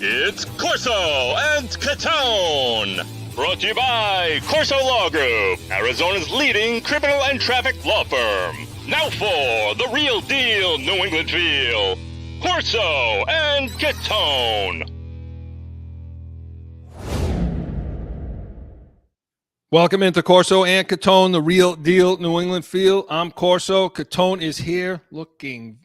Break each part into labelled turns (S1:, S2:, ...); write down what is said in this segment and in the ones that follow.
S1: It's Corso and Catone. Brought to you by Corso Law Group, Arizona's leading criminal and traffic law firm. Now for the real deal New England feel. Corso and Catone.
S2: Welcome into Corso and Catone, the real deal New England feel. I'm Corso. Catone is here looking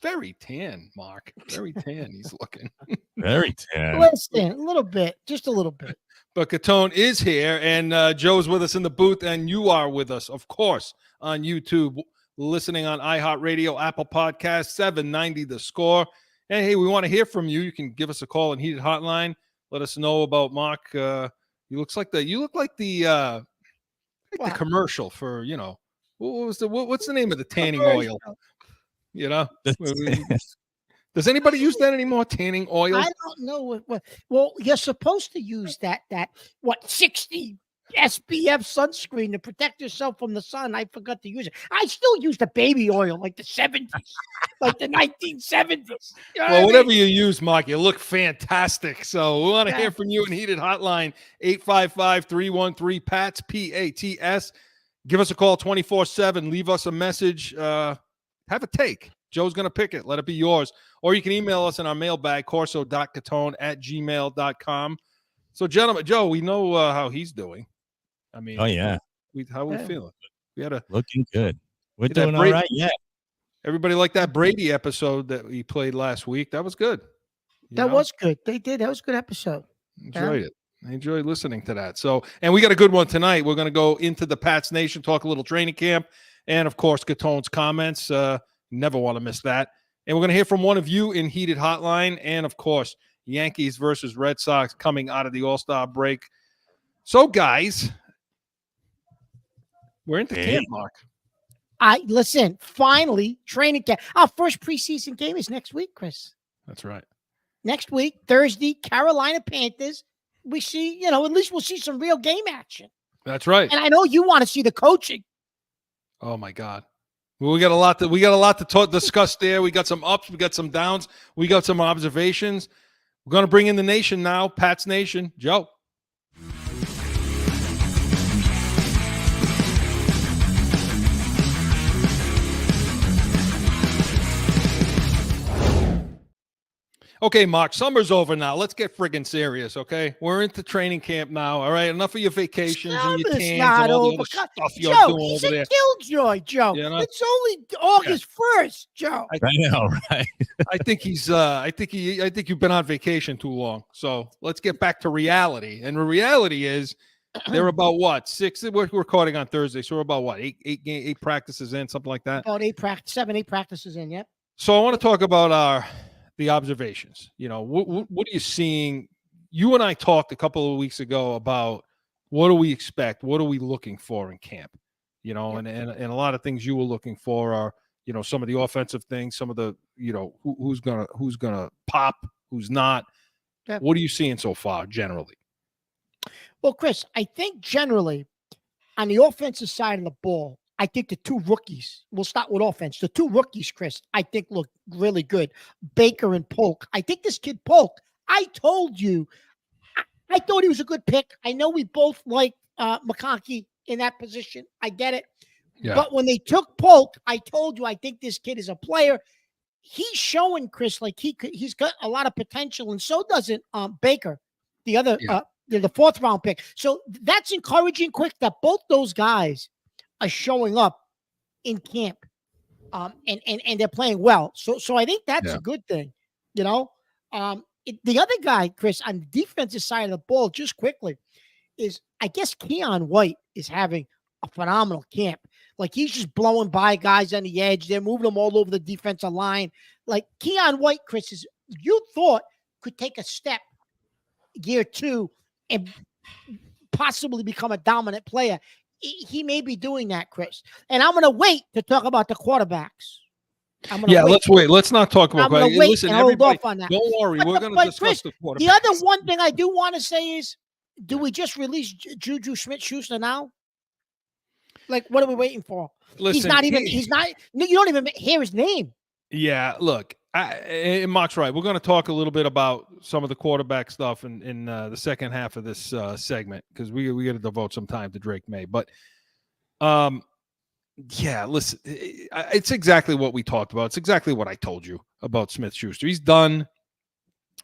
S2: very tan, Mark. Very tan he's looking.
S3: Very tan.
S4: Listen, a little bit, just a little bit.
S2: But Catone is here, and Joe's with us in the booth, and you are with us, of course, on YouTube, listening on iHeartRadio, Apple Podcasts, 790 The Score. And, hey, we want to hear from you. You can give us a call and Heated Hotline. Let us know about Mark. You look like the commercial for, you know, what's the name of the tanning oil? You know, does anybody use that anymore? Tanning oil?
S4: I don't know what. Well, you're supposed to use that 60 SPF sunscreen to protect yourself from the sun. I forgot to use it. I still use the baby oil like the 70s, like the 1970s. You know
S2: whatever you use, Mark, you look fantastic. So we want to hear from you in Heated Hotline, 855-313-PATS, P-A-T-S. Give us a call 24/7. Leave us a message. Have a take. Joe's going to pick it. Let it be yours. Or you can email us in our mailbag, corso.catone@gmail.com. So, gentlemen, Joe, we know how he's doing. I mean,
S3: oh, yeah.
S2: How are we feeling? We had
S3: looking good. We're doing all right. Yeah.
S2: Everybody liked that Brady episode that we played last week. That was good.
S4: That was good. They did. That was a good episode.
S2: Enjoyed it. I enjoyed listening to that. So, and we got a good one tonight. We're going to go into the Pats Nation, talk a little training camp, and, of course, Catone's comments. Never want to miss that. And we're going to hear from one of you in Heated Hotline. And, of course, Yankees versus Red Sox coming out of the All-Star break. So, guys, we're into camp, Mark.
S4: Listen, finally, training camp. Our first preseason game is next week, Chris.
S2: That's right.
S4: Next week, Thursday, Carolina Panthers. We see, at least we'll see some real game action.
S2: That's right.
S4: And I know you want to see the coaching.
S2: Oh my God. Well, we got a lot to discuss there. We got some ups, we got some downs, we got some observations. We're going to bring in the nation now, Pat's Nation. Joe. Okay, Mark, summer's over now. Let's get friggin' serious, okay? We're into training camp now, all right? Enough of your vacations and your tans and all the other stuff you're doing
S4: he's
S2: over there.
S4: Killjoy, Joe.
S2: You know?
S4: It's only August 1st, Joe.
S3: I know, right?
S2: I think you've been on vacation too long. So let's get back to reality. And the reality is they're about what? 6? We're recording on Thursday, so we're about what? 8 practices in, something like that.
S4: About 8 practices in, yep.
S2: So I want to talk about the observations. You know, what are you seeing? You and I talked a couple of weeks ago about what do we expect? What are we looking for in camp? You know, and a lot of things you were looking for are, some of the offensive things, some of the, who's gonna pop, who's not. Yep. What are you seeing so far generally?
S4: Well, Chris, I think generally on the offensive side of the ball, I think the 2 rookies, we'll start with offense. The 2 rookies, Chris, I think look really good. Baker and Polk. I think this kid Polk, I told you, I thought he was a good pick. I know we both like McConkey in that position. I get it. Yeah. But when they took Polk, I told you, I think this kid is a player. He's showing, Chris, like he's got a lot of potential, and so doesn't Baker, the other, the 4th round pick. So that's encouraging, quick, that both those guys are showing up in camp, and they're playing well. So I think that's a good thing, the other guy, Chris, on the defensive side of the ball, just quickly, is I guess Keon White is having a phenomenal camp. Like he's just blowing by guys on the edge. They're moving them all over the defensive line. Like Keon White, Chris, you thought could take a step year 2 and possibly become a dominant player. He may be doing that, Chris. And I'm going to wait to talk about the quarterbacks.
S2: Let's wait. Let's not talk about
S4: that. Listen, hold off on that.
S2: Don't worry. We're going to discuss
S4: Chris,
S2: the quarterbacks.
S4: The other one thing I do want to say is, do we just release Juju Smith-Schuster now? Like, what are we waiting for?
S2: Listen,
S4: you don't even hear his name.
S2: Yeah, look, and Mark's right. We're going to talk a little bit about some of the quarterback stuff in the second half of this segment because we got to devote some time to Drake May. But yeah, listen, it's exactly what we talked about. It's exactly what I told you about Smith-Schuster. He's done.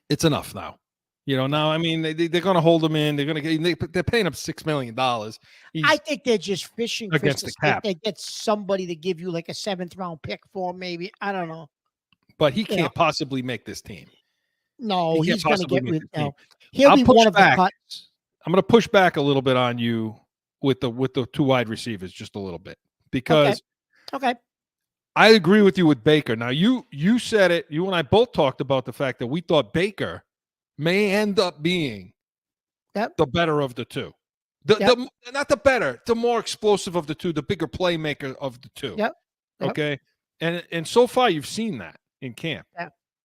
S2: It's enough now. Now, I mean, they're going to hold him in. They're paying him $6 million.
S4: I think they're just fishing
S2: against the cap.
S4: They get somebody to give you like a 7th round pick for maybe. I don't know.
S2: But he can't possibly make this team.
S4: No, he's going to get rid of
S2: He'll
S4: be one of the cuts.
S2: I'm going to push back a little bit on you with the 2 wide receivers just a little bit because
S4: okay.
S2: I agree with you with Baker. Now, you said it. You and I both talked about the fact that we thought Baker may end up being the better of the two. Not the better, the more explosive of the two, the bigger playmaker of the two.
S4: Yep.
S2: Okay. And so far you've seen that in camp.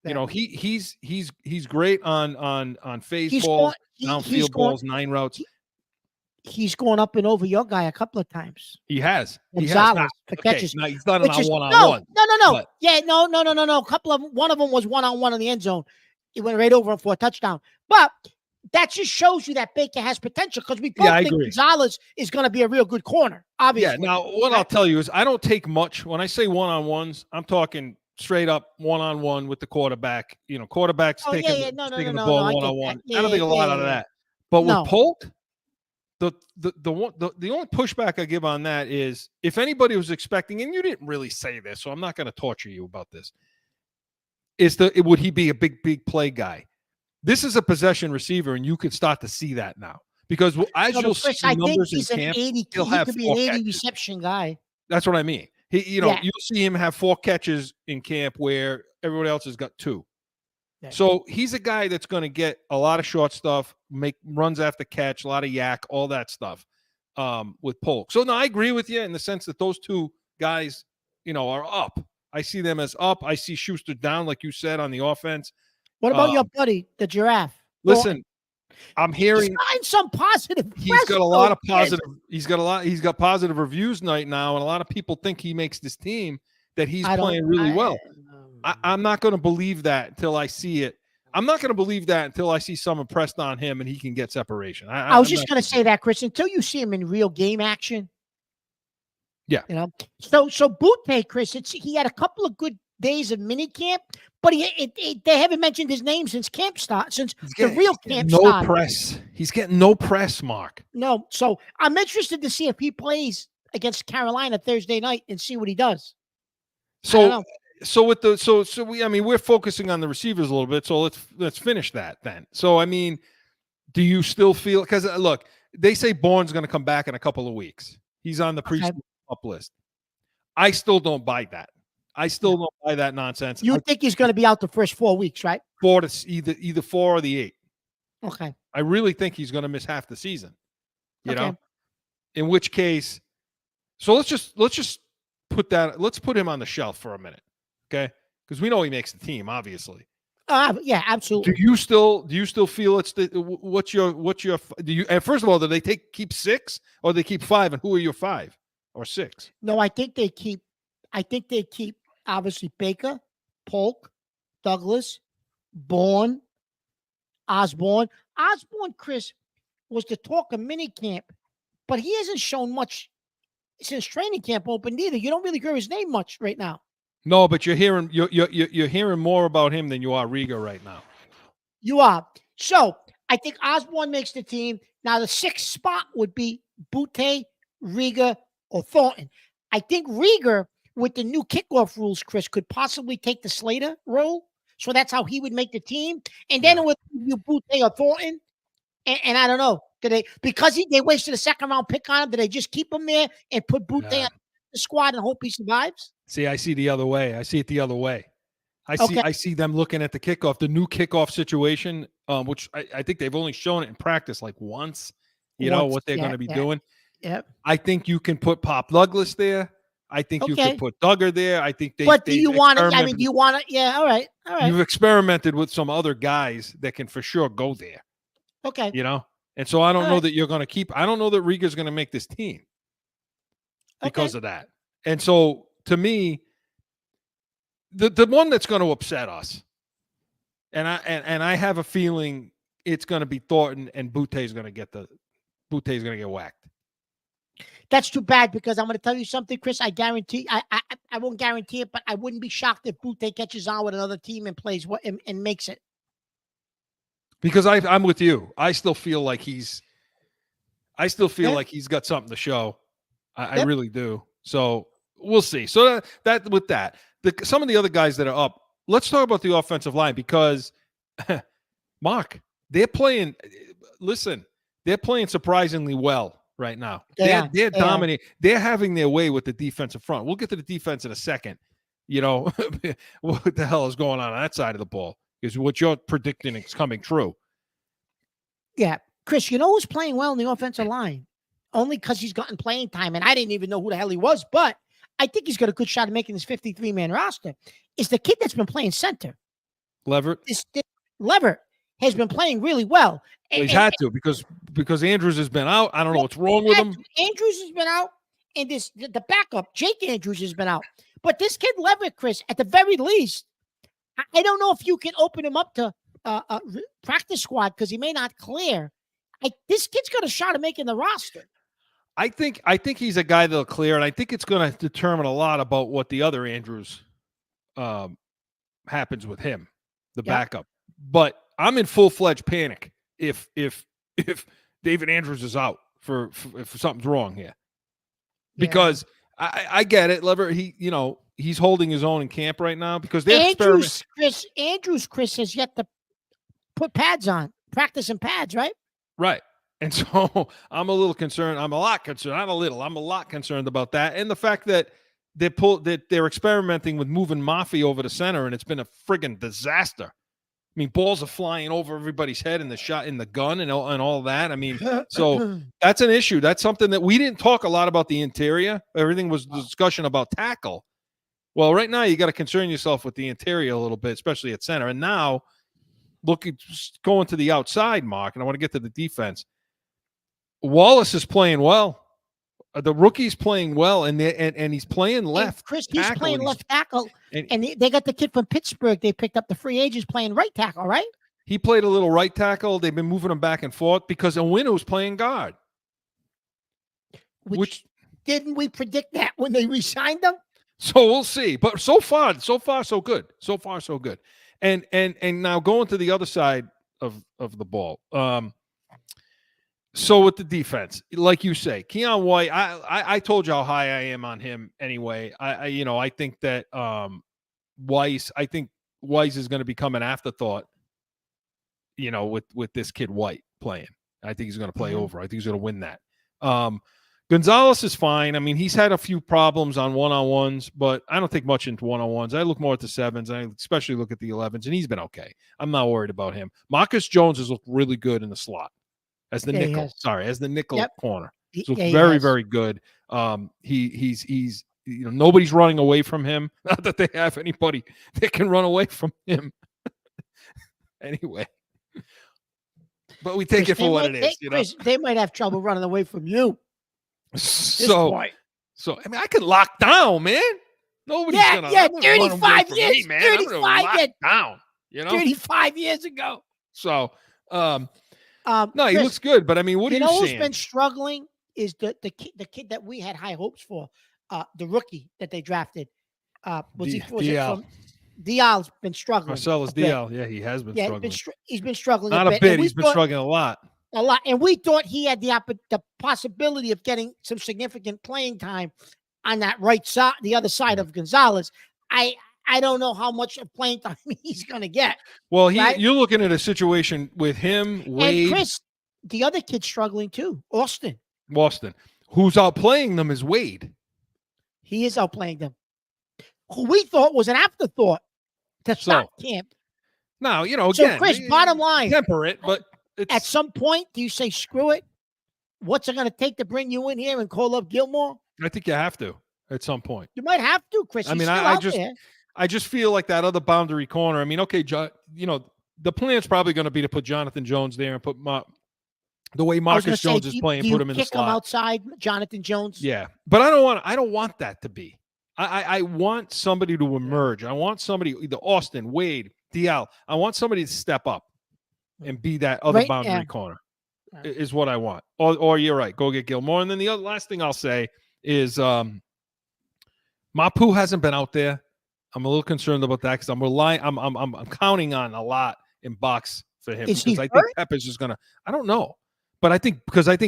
S4: Yep.
S2: He's great on phase balls, downfield balls, 9 routes.
S4: He's going up and over your guy a couple of times.
S2: He has.
S4: Gonzalez for catches.
S2: Now he's not on one-on-one.
S4: No.
S2: But,
S4: yeah, no. A couple of one of them was one-on-one in the end zone. He went right over him for a touchdown. But that just shows you that Baker has potential because we both think Gonzalez is going to be a real good corner, obviously.
S2: Yeah, now what I'll tell you is I don't take much. When I say one-on-ones, I'm talking straight up one-on-one with the quarterback. Quarterbacks taking the ball one-on-one. I don't think a lot out of that. But with Polk, the only pushback I give on that is if anybody was expecting, and you didn't really say this, so I'm not going to torture you about this, would he be a big play guy? This is a possession receiver, and you could start to see that now because as you'll see numbers in camp, he'll have 4 catches.
S4: He could be an 80 reception guy.
S2: That's what I mean. You'll see him have 4 catches in camp where everybody else has got 2. Yeah. So he's a guy that's going to get a lot of short stuff, make runs after catch, a lot of yak, all that stuff with Polk. So no, I agree with you in the sense that those 2 guys, are up. I see them as up. I see Schuster down, like you said, on the offense.
S4: What about your buddy, the giraffe?
S2: Listen, I'm hearing
S4: some positive.
S2: He's got a lot of positive. He's got positive reviews right now, and a lot of people think he makes this team. That he's playing really well. I'm not going to believe that until I see it. I'm not going to believe that until I see someone pressed on him and he can get separation.
S4: I was just going to say that, Chris. Until you see him in real game action.
S2: Yeah.
S4: So Butte, Chris, he had a couple of good days of mini camp, but they haven't mentioned his name since camp start, since the real camp started.
S2: No press. He's getting no press, Mark.
S4: No. So I'm interested to see if he plays against Carolina Thursday night and see what he does.
S2: So we're focusing on the receivers a little bit. So let's finish that then. So I mean, do you still feel, because look, they say Bourne's going to come back in a couple of weeks. He's on the preseason up list. I still don't buy that. I still don't buy that nonsense.
S4: You think he's going to be out the first 4 weeks, right?
S2: 4 to either 4 or the 8.
S4: Okay.
S2: I really think he's going to miss half the season. You know, in which case, so let's just let's put him on the shelf for a minute, okay? Because we know he makes the team, obviously.
S4: Yeah, absolutely.
S2: Do you still feel it's what's your do you? And first of all, do they keep 6 or they keep 5? And who are your 5 or 6?
S4: No, I think they keep obviously Baker, Polk, Douglas, Bourne, Osborne. Osborne, Chris, was the talk of minicamp, but he hasn't shown much since training camp opened either. You don't really hear his name much right now.
S2: No, but you're hearing more about him than you are Riga right now.
S4: You are. So I think Osborne makes the team. Now the 6th spot would be Butte, Riga, or Thornton. I think Riga, with the new kickoff rules, Chris, could possibly take the Slater role. So that's how he would make the team. And then it would be Butte or Thornton. And I don't know. Because they wasted a 2nd round pick on him, did they just keep him there and put Butte on the squad and hope he survives?
S2: See, I see the other way. I see it the other way. I see them looking at the kickoff, the new kickoff situation, which I think they've only shown it in practice like once. You know what they're going to be doing.
S4: Yep.
S2: I think you can put Pop Douglas there. I think you can put Duggar there. I think
S4: But do you want to? I mean, do you want to? Yeah. All right.
S2: You've experimented with some other guys that can for sure go there.
S4: Okay.
S2: You know, and so I don't know that you're going to keep. I don't know that Riga's going to make this team. Because of that. And so to me, the one that's going to upset us, and I have a feeling it's going to be Thornton, and Butte's going to get whacked.
S4: That's too bad, because I'm going to tell you something, Chris. I guarantee, I won't guarantee it, but I wouldn't be shocked if Butte catches on with another team and plays and makes it.
S2: Because I'm with you. I still feel like he's got something to show. I really do. So we'll see. So some of the other guys that are up. Let's talk about the offensive line, because Mark, they're playing. Listen, they're playing surprisingly well right now. They're dominating. They're having their way with the defensive front. We'll get to the defense in a second. You know, what the hell is going on that side of the ball? Because what you're predicting is coming true.
S4: Yeah. Chris, you know who's playing well in the offensive line? Only because he's gotten playing time, and I didn't even know who the hell he was, but I think he's got a good shot at making this 53-man roster. Is the kid that's been playing center.
S2: Leverett?
S4: Leverett has been playing really well.
S2: Well, he's had to, because Andrews has been out. I don't know what's wrong with him.
S4: Andrews has been out, and the backup, Jake Andrews, has been out. But this kid Leverett, Chris, at the very least, I don't know if you can open him up to a practice squad, because he may not clear. This kid's got a shot at making the roster.
S2: I think he's a guy that'll clear, and I think it's going to determine a lot about what the other Andrews happens with him, the backup. But I'm in full-fledged panic if David Andrews is out for if something's wrong here, because I get it. Lever, he's holding his own in camp right now, because they're
S4: Andrews Chris has yet to put pads on, practice in pads, right?
S2: Right. And so I'm a little concerned. I'm a lot concerned about that, and the fact that they're experimenting with moving Mafi over to center, and it's been a friggin' disaster. I mean, balls are flying over everybody's head in the shot, in the gun, and all that. I mean, so that's an issue. That's something that we didn't talk a lot about the interior. Everything was discussion about tackle. Well, right now you got to concern yourself with the interior a little bit, especially at center. And now, going to the outside, Mark, and I want to get to the defense. Wallace is playing well. The rookie's playing well, and he's playing left.
S4: Chris, he's playing left tackle, and they got the kid from Pittsburgh. They picked up the free agents playing right tackle, right?
S2: He played a little right tackle. They've been moving him back and forth because Owino's playing guard. Which
S4: didn't we predict that when they re-signed him?
S2: So we'll see. But so far, so good. So far, so good. And now going to the other side of the ball. So with the defense, like you say, Keon White, I told you how high I am on him anyway. I think that Weiss is going to become an afterthought, with this kid White playing. I think he's going to play over. I think he's going to win that. Gonzalez is fine. I mean, he's had a few problems on one-on-ones, but I don't think much into one-on-ones. I look more at the 7s. I especially look at the 11s, and he's been okay. I'm not worried about him. Marcus Jones has looked really good in the slot as the nickel. As the nickel corner. He's looked very, very good. He's nobody's running away from him. Not that they have anybody that can run away from him. Anyway. But we take it for what it is.
S4: Chris, they might have trouble running away from you.
S2: So I mean, I can lock down, man. Nobody's gonna
S4: 35 years,
S2: me, man.
S4: 35 years
S2: down.
S4: 35 years ago.
S2: So, no,
S4: Chris,
S2: he looks good, but I mean, what are you saying?
S4: Who's been struggling is the kid that we had high hopes for, the rookie that they drafted. Dial's been struggling.
S2: Marcellus Dial, he has been struggling.
S4: He's been struggling
S2: not a bit. He's been struggling a lot.
S4: And we thought he had the possibility of getting some significant playing time on that right side, the other side of Gonzalez. I don't know how much of playing time he's going to get.
S2: Well, you're looking at a situation with him, Wade.
S4: And Chris, the other kid's struggling too, Austin. Who's
S2: outplaying them is Wade.
S4: He is outplaying them. Who we thought was an afterthought to start camp.
S2: Now, again.
S4: So, Chris, bottom line.
S2: Temper it, but
S4: at some point, do you say, screw it? What's it going to take to bring you in here and call up Gilmore?
S2: I think you have to at some point.
S4: You might have to, Chris.
S2: I mean, I just feel like that other boundary corner. I mean, okay, the plan's probably going to be to put Jonathan Jones there and put the way Marcus Jones is playing, put him in the slot.
S4: Kick him outside, Jonathan Jones.
S2: Yeah, but I don't want that to be. I want somebody to emerge. I want somebody, either Austin, Wade, DL. I want somebody to step up and be that other boundary corner. Is what I want. Or you're right. Go get Gilmore. And then the last thing I'll say is Mapu hasn't been out there. I'm a little concerned about that because I'm relying. I'm counting on a lot in box for him because I think Peppers is gonna. I don't know, but I think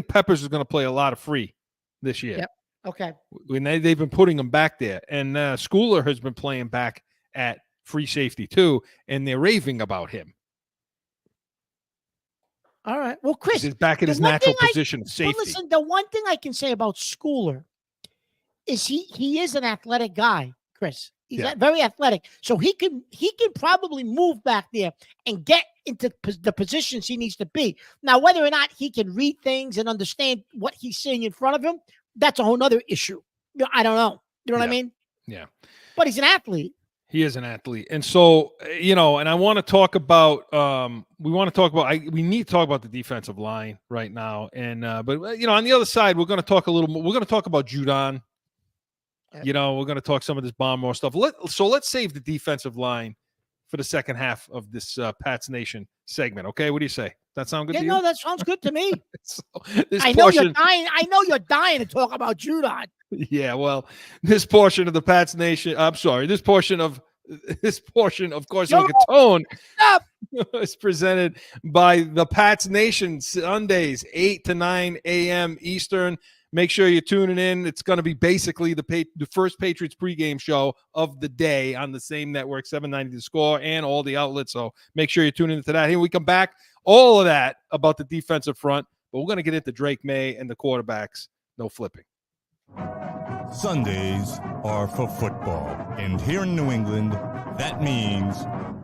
S2: Peppers is gonna play a lot of free this year.
S4: Yep. Okay.
S2: When they've been putting him back there, and Schooler has been playing back at free safety too, and they're raving about him.
S4: All right. Well, Chris,
S2: he's back in his natural position of safety.
S4: But listen, the one thing I can say about Schooler is he is an athletic guy, Chris. He's very athletic, so he can probably move back there and get into the positions he needs to be. Now, whether or not he can read things and understand what he's seeing in front of him, that's a whole nother issue. I don't know. You know what I mean?
S2: Yeah.
S4: But he's an athlete.
S2: He is an athlete. And so, and I want to talk about, we need to talk about the defensive line right now. And, but on the other side, we're going to talk a little more. We're going to talk about Judon. We're going to talk some of this Barmore stuff. Let's save the defensive line for the second half of this Pats Nation segment. Okay. What do you say? That sound good to you?
S4: No, that sounds good to me.
S2: I know
S4: you're dying to talk about Judon.
S2: Yeah, well, this portion of the Pats Nation, I'm sorry, this portion of CORSO CATONE is presented by the Pats Nation, Sundays, 8 to 9 a.m. Eastern. Make sure you're tuning in. It's going to be basically the first Patriots pregame show of the day on the same network, 790 The Score, and all the outlets. So make sure you're tuning into that. Here we come back. All of that about the defensive front, but we're going to get into Drake May and the quarterbacks. No flipping.
S3: Sundays are for football, and here in New England, that means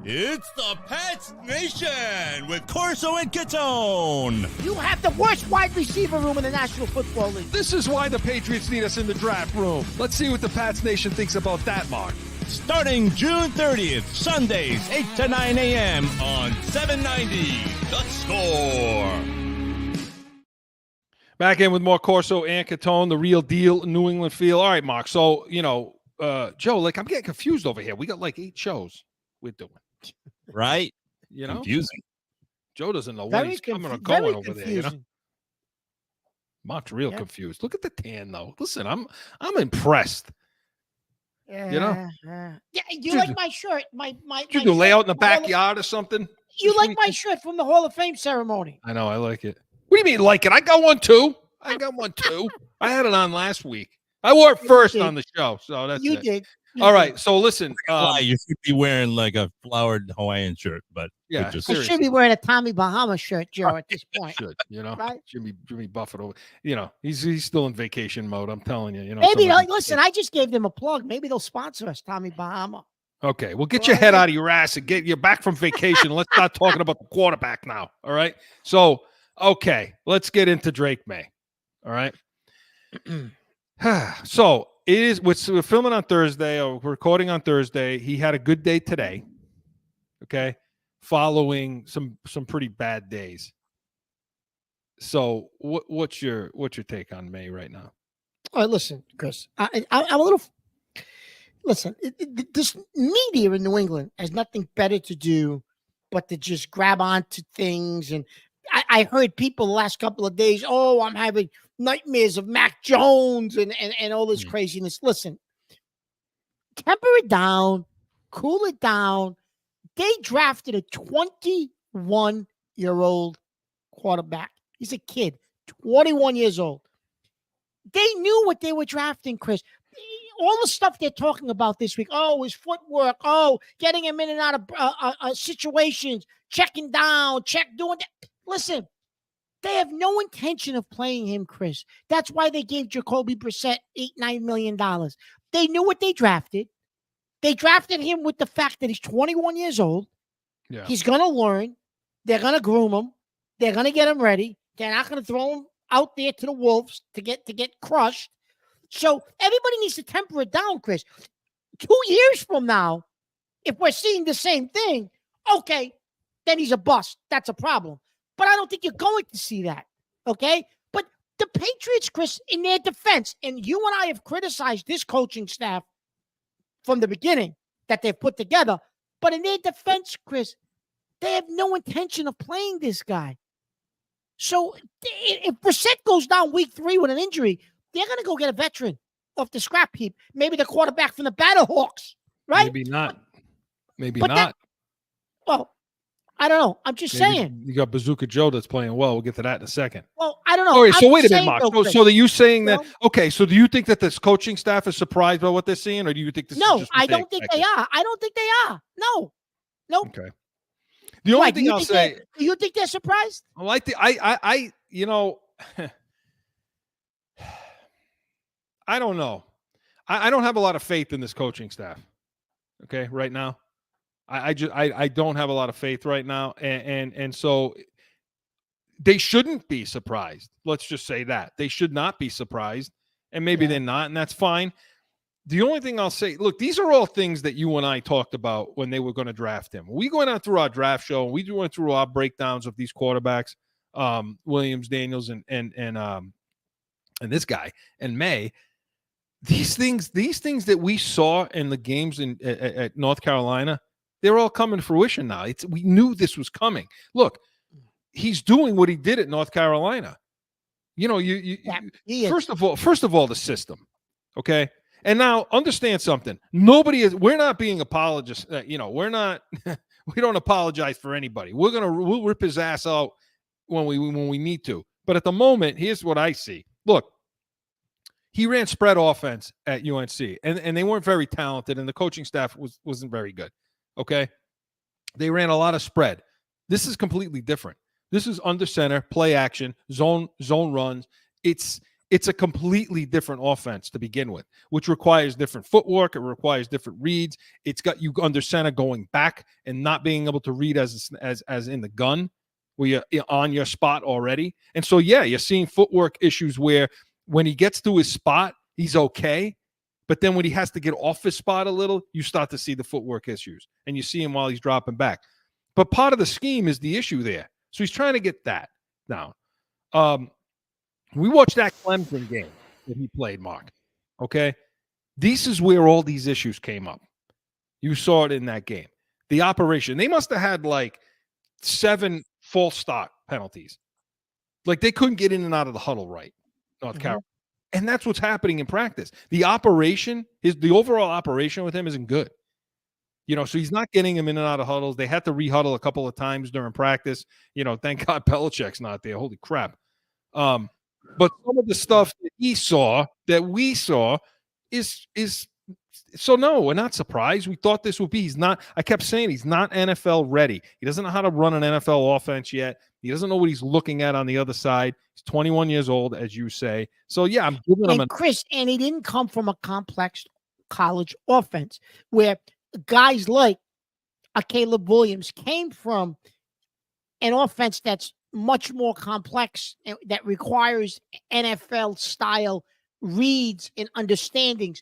S3: it's the Pats Nation with CORSO and Catone.
S4: You have the worst wide receiver room in the National Football League.
S2: This is why the Patriots need us in the draft room. Let's see what the Pats Nation thinks about that, Mark.
S3: Starting June 30th, Sundays, 8 to 9 a.m. on 790 The Score.
S2: Back in with more CORSO and Catone, the real deal New England feel. All right, Mark. So, Joe, I'm getting confused over here. We got 8 shows we're doing.
S3: Right?
S2: Confusing. Joe doesn't know when he's coming or going over there, Mark's real confused. Look at the tan, though. Listen, I'm impressed.
S4: Yeah, you like my shirt?
S2: Did you lay out in the backyard or something?
S4: You like my shirt from the Hall of Fame ceremony?
S2: I know, I like it. What do you mean like it? I got one too. I had it on last week. I wore it first on the show, so that's
S4: you did.
S2: All right, so listen.
S3: You should be wearing like a flowered Hawaiian shirt, but
S2: yeah,
S4: I should be wearing a Tommy Bahama shirt, Joe. At this point,
S2: right? Jimmy Buffett. He's still in vacation mode. I'm telling you.
S4: Maybe listen. I just gave them a plug. Maybe they'll sponsor us, Tommy Bahama.
S2: Okay, well, get your head out of your ass and get you back from vacation. Let's start talking about the quarterback now. All right, so. Okay, let's get into Drake May. All right. So we're filming on Thursday, or we're recording on Thursday. He had a good day today. Okay, following some pretty bad days. So what's your take on May right now?
S4: All right, listen, Chris. I'm a little. Listen, this media in New England has nothing better to do but to just grab onto things. And I heard people the last couple of days, I'm having nightmares of Mac Jones and all this craziness. Listen, temper it down, cool it down. They drafted a 21-year-old quarterback. He's a kid, 21 years old. They knew what they were drafting, Chris. All the stuff they're talking about this week, his footwork, getting him in and out of situations, checking down, doing that. Listen, they have no intention of playing him, Chris. That's why they gave Jacoby Brissett $8-9 million. They knew what they drafted. They drafted him with the fact that he's 21 years old.
S2: Yeah.
S4: He's going to learn. They're going to groom him. They're going to get him ready. They're not going to throw him out there to the wolves to get crushed. So everybody needs to temper it down, Chris. 2 years from now, if we're seeing the same thing, okay, then he's a bust. That's a problem. But I don't think you're going to see that, okay? But the Patriots, Chris, in their defense, and you and I have criticized this coaching staff from the beginning that they've put together. But in their defense, Chris, they have no intention of playing this guy. So if Brissett goes down week 3 with an injury, they're going to go get a veteran off the scrap heap. Maybe the quarterback from the Battlehawks, right?
S2: Maybe not. Maybe
S4: But
S2: not.
S4: Well, I don't know. I'm just saying.
S2: You got Bazooka Joe that's playing well. We'll get to that in a second.
S4: Well, I don't know.
S2: All right, so wait a minute,
S4: saying,
S2: Mark.
S4: though,
S2: So are you saying
S4: Well-
S2: that, okay, so do you think that this coaching staff is surprised by what they're seeing, or do you think this is
S4: No,
S2: just what
S4: I don't think they
S2: expected?
S4: are. I don't think they are. No. Nope.
S2: Okay. The only
S4: Why,
S2: thing I'll say,
S4: do you think they're surprised?
S2: well, I I don't know. I don't have a lot of faith in this coaching staff. Okay, right now, I don't have a lot of faith right now, and so they shouldn't be surprised. Let's just say that they should not be surprised, and maybe they're not, and that's fine. The only thing I'll say, look, these are all things that you and I talked about when they were going to draft him. We went out through our draft show, and we went through our breakdowns of these quarterbacks, Williams, Daniels, and this guy, and May. These things that we saw in the games at North Carolina, they're all coming to fruition now. We knew this was coming. Look, he's doing what he did at North Carolina. You know, first of all, the system, okay. And now understand something. We're not being apologists. We're not. We don't apologize for anybody. We'll rip his ass out when we need to. But at the moment, here's what I see. Look. He ran spread offense at UNC, and they weren't very talented, and the coaching staff wasn't very good. Okay, they ran a lot of spread. This is completely different. This is under center, play action, zone runs. It's a completely different offense to begin with, which requires different footwork. It requires different reads. It's got you under center going back and not being able to read as in the gun, where you're on your spot already. And so, yeah, you're seeing footwork issues where when he gets to his spot, he's okay. But then when he has to get off his spot a little, you start to see the footwork issues. And you see him while he's dropping back. But part of the scheme is the issue there. So he's trying to get that down. We watched that Clemson game that he played, Mark. Okay? This is where all these issues came up. You saw it in that game. The operation. They must have had like 7 false start penalties. Like they couldn't get in and out of the huddle right. North Carolina. And that's what's happening in practice. The overall operation with him isn't good. So he's not getting him in and out of huddles. They had to rehuddle a couple of times during practice. Thank God Belichick's not there. Holy crap. But some of the stuff that we saw is so no, we're not surprised. We thought this would be. I kept saying he's not NFL ready. He doesn't know how to run an NFL offense yet. He doesn't know what he's looking at on the other side. He's 21 years old, as you say. So, yeah, I'm giving him
S4: Chris, and he didn't come from a complex college offense where guys like a Caleb Williams came from an offense that's much more complex and that requires NFL-style reads and understandings.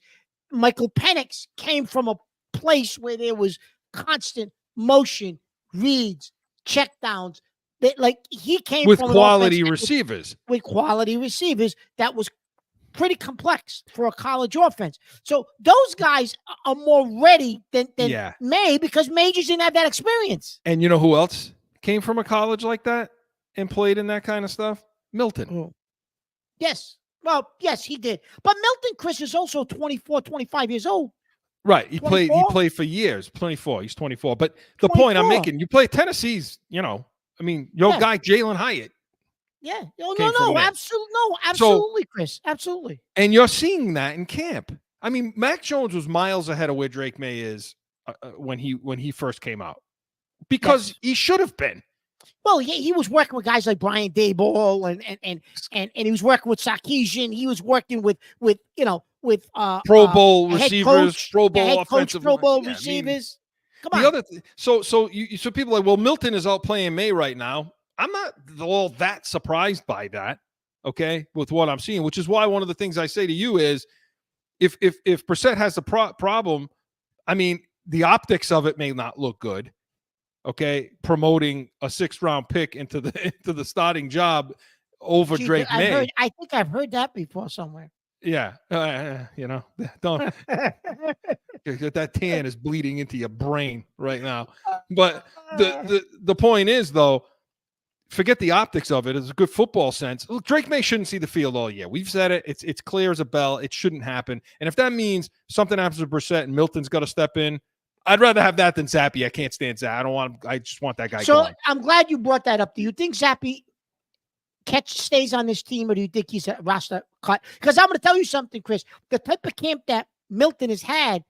S4: Michael Penix came from a place where there was constant motion, reads, checkdowns. He came
S2: with
S4: from
S2: quality receivers.
S4: With quality receivers that was pretty complex for a college offense. So those guys are more ready than May, because May just didn't have that experience.
S2: And you know who else came from a college like that and played in that kind of stuff? Milton.
S4: Oh. Yes. Well, yes, he did. But Milton, Chris, is also 24, 25 years old.
S2: Right. He
S4: 24?
S2: played for years. 24. He's 24. But the
S4: 24.
S2: point I'm making, you play Tennessee's, guy Jalen Hyatt.
S4: Yeah. Absolutely, Chris. Absolutely.
S2: And you're seeing that in camp. I mean, Mac Jones was miles ahead of where Drake May is when he first came out, because he should have been.
S4: Well, he was working with guys like Brian Daboll and he was working with Sarkisian. He was working with
S2: Pro Bowl receivers, Pro Bowl offensive,
S4: Pro Bowl receivers. Come on.
S2: The other so people are like, well, Milton is out playing May right now. I'm not all that surprised by that. Okay, with what I'm seeing, which is why one of the things I say to you is, if Brissett has a problem, I mean, the optics of it may not look good. Okay, promoting a 6th-round pick into the starting job over Drake May.
S4: I think I've heard that before somewhere.
S2: Yeah, don't. That tan is bleeding into your brain right now. But the point is, though, forget the optics of it. It's a good football sense. Look, Drake May shouldn't see the field all year. We've said it. It's clear as a bell. It shouldn't happen. And if that means something happens to Brissett and Milton's got to step in, I'd rather have that than Zappy. I can't stand Zappy. I just want that guy gone.
S4: I'm glad you brought that up. Do you think Zappy stays on this team, or do you think he's a roster cut? Because I'm going to tell you something, Chris. The type of camp that Milton has had,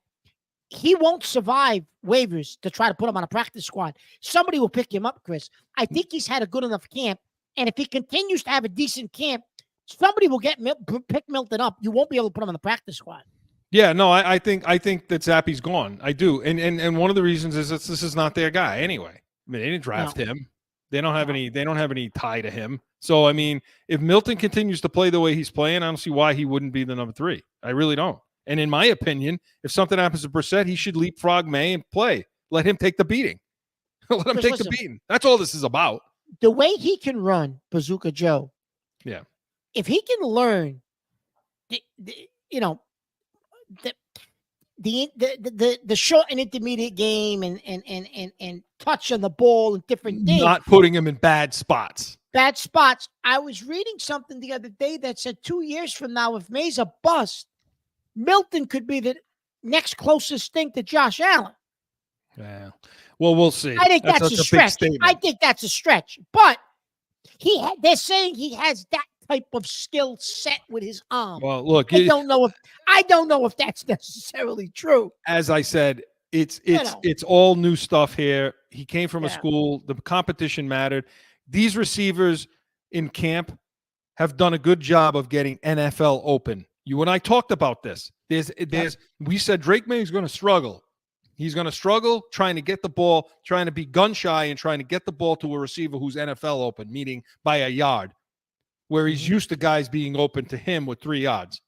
S4: he won't survive waivers to try to put him on a practice squad. Somebody will pick him up, Chris. I think he's had a good enough camp, and if he continues to have a decent camp, somebody will pick Milton up. You won't be able to put him on the practice squad.
S2: Yeah, no, I think that Zappy's gone. I do, and one of the reasons is this is not their guy anyway. I mean, they didn't draft him. They don't have any tie to him. So I mean, if Milton continues to play the way he's playing, I don't see why he wouldn't be the number 3. I really don't. And in my opinion, if something happens to Brissett, he should leapfrog May and play. Let him take the beating. Let him take the beating. That's all this is about.
S4: The way he can run, Bazooka Joe.
S2: Yeah.
S4: If he can learn, the short and intermediate game and touch on the ball and different things.
S2: Not putting him in bad spots.
S4: I was reading something the other day that said 2 years from now, if May's a bust, Milton could be the next closest thing to Josh Allen.
S2: Yeah. Well, we'll see.
S4: I think that's a stretch. I think that's a stretch. But they're saying he has that type of skill set with his arm.
S2: Well, look,
S4: I don't know if that's necessarily true.
S2: As I said, it's all new stuff here. He came from a school. The competition mattered. These receivers in camp have done a good job of getting NFL open. You and I talked about this. We said Drake May is going to struggle. He's going to struggle trying to get the ball, trying to be gun shy and trying to get the ball to a receiver who's NFL open, meaning by a yard, where he's used to guys being open to him with 3 yards.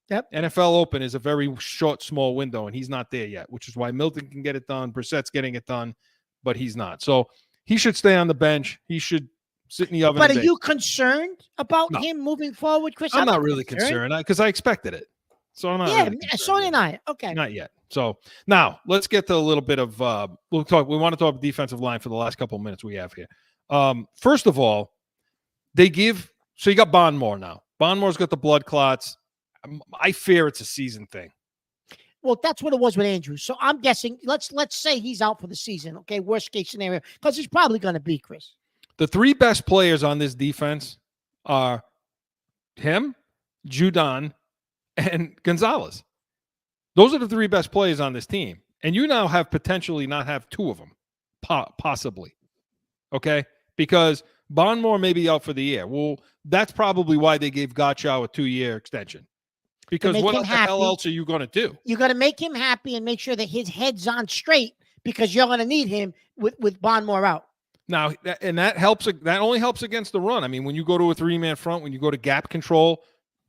S4: Yep.
S2: NFL open is a very short, small window, and he's not there yet, which is why Milton can get it done. Brissett's getting it done, but he's not. So he should stay on the bench. He should sit in the oven.
S4: But are you concerned about him moving forward, Chris?
S2: I'm not really concerned because I expected it. So I'm not.
S4: Yeah,
S2: really
S4: so did I. Okay.
S2: Not yet. So now let's get to a little bit of we'll talk. We want to talk defensive line for the last couple of minutes we have here. First of all, so you got Bondmore now. Bondmore's got the blood clots. I fear it's a season thing.
S4: Well, that's what it was with Andrews. So I'm guessing, let's say he's out for the season, okay? Worst case scenario, because he's probably going to be, Chris.
S2: The 3 best players on this defense are him, Judon, and Gonzalez. Those are the 3 best players on this team. And you now have potentially not have 2 of them, possibly. Okay? Because Bondmore may be out for the year. Well, that's probably why they gave Gottschall a 2-year extension. Because what the hell else are you going to do?
S4: You got to make him happy and make sure that his head's on straight because you're going to need him with Bondmore out.
S2: Now, and that helps. That only helps against the run. I mean, when you go to a 3-man front, when you go to gap control,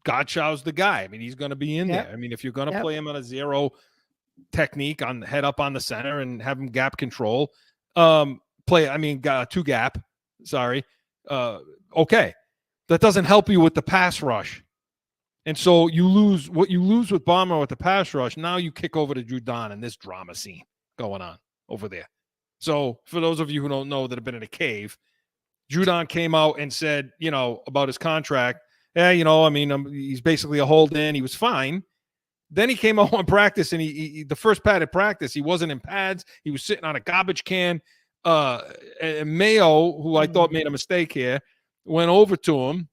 S2: Gottschall's the guy. I mean, he's going to be in there. I mean, if you're going to play him on a 0 technique on head up on the center and have him gap control, 2 gap. Sorry. Okay. That doesn't help you with the pass rush. And so you lose what you lose with Bondmore with the pass rush. Now you kick over to Judon and this drama scene going on over there. So for those of you who don't know that have been in a cave, Judon came out and said, about his contract. He's basically a hold-in. He was fine. Then he came out on practice, and he the first padded practice, he wasn't in pads. He was sitting on a garbage can. And Mayo, who I thought made a mistake here, went over to him,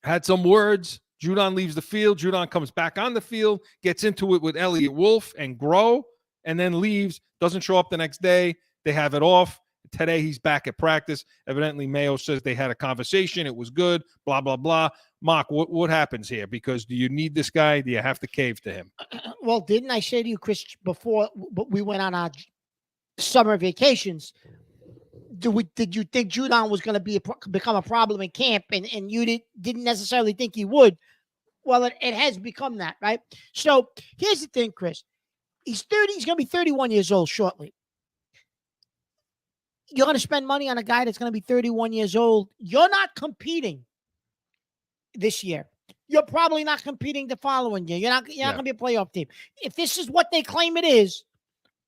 S2: had some words. Judon leaves the field. Judon comes back on the field, gets into it with Elliott Wolf and Groh, and then leaves, doesn't show up the next day. They have it off. Today, he's back at practice. Evidently, Mayo says they had a conversation. It was good, blah, blah, blah. Mark, what happens here? Because do you need this guy? Do you have to cave to him?
S4: Well, didn't I say to you, Chris, before we went on our summer vacations, did you think Judon was going to become a problem in camp, and you didn't necessarily think he would? Well, it has become that, right? So here's the thing, Chris. He's 30. He's going to be 31 years old shortly. You're going to spend money on a guy that's going to be 31 years old. You're not competing this year. you're probably not competing the following year. You're not going to be a playoff team. If this is what they claim it is,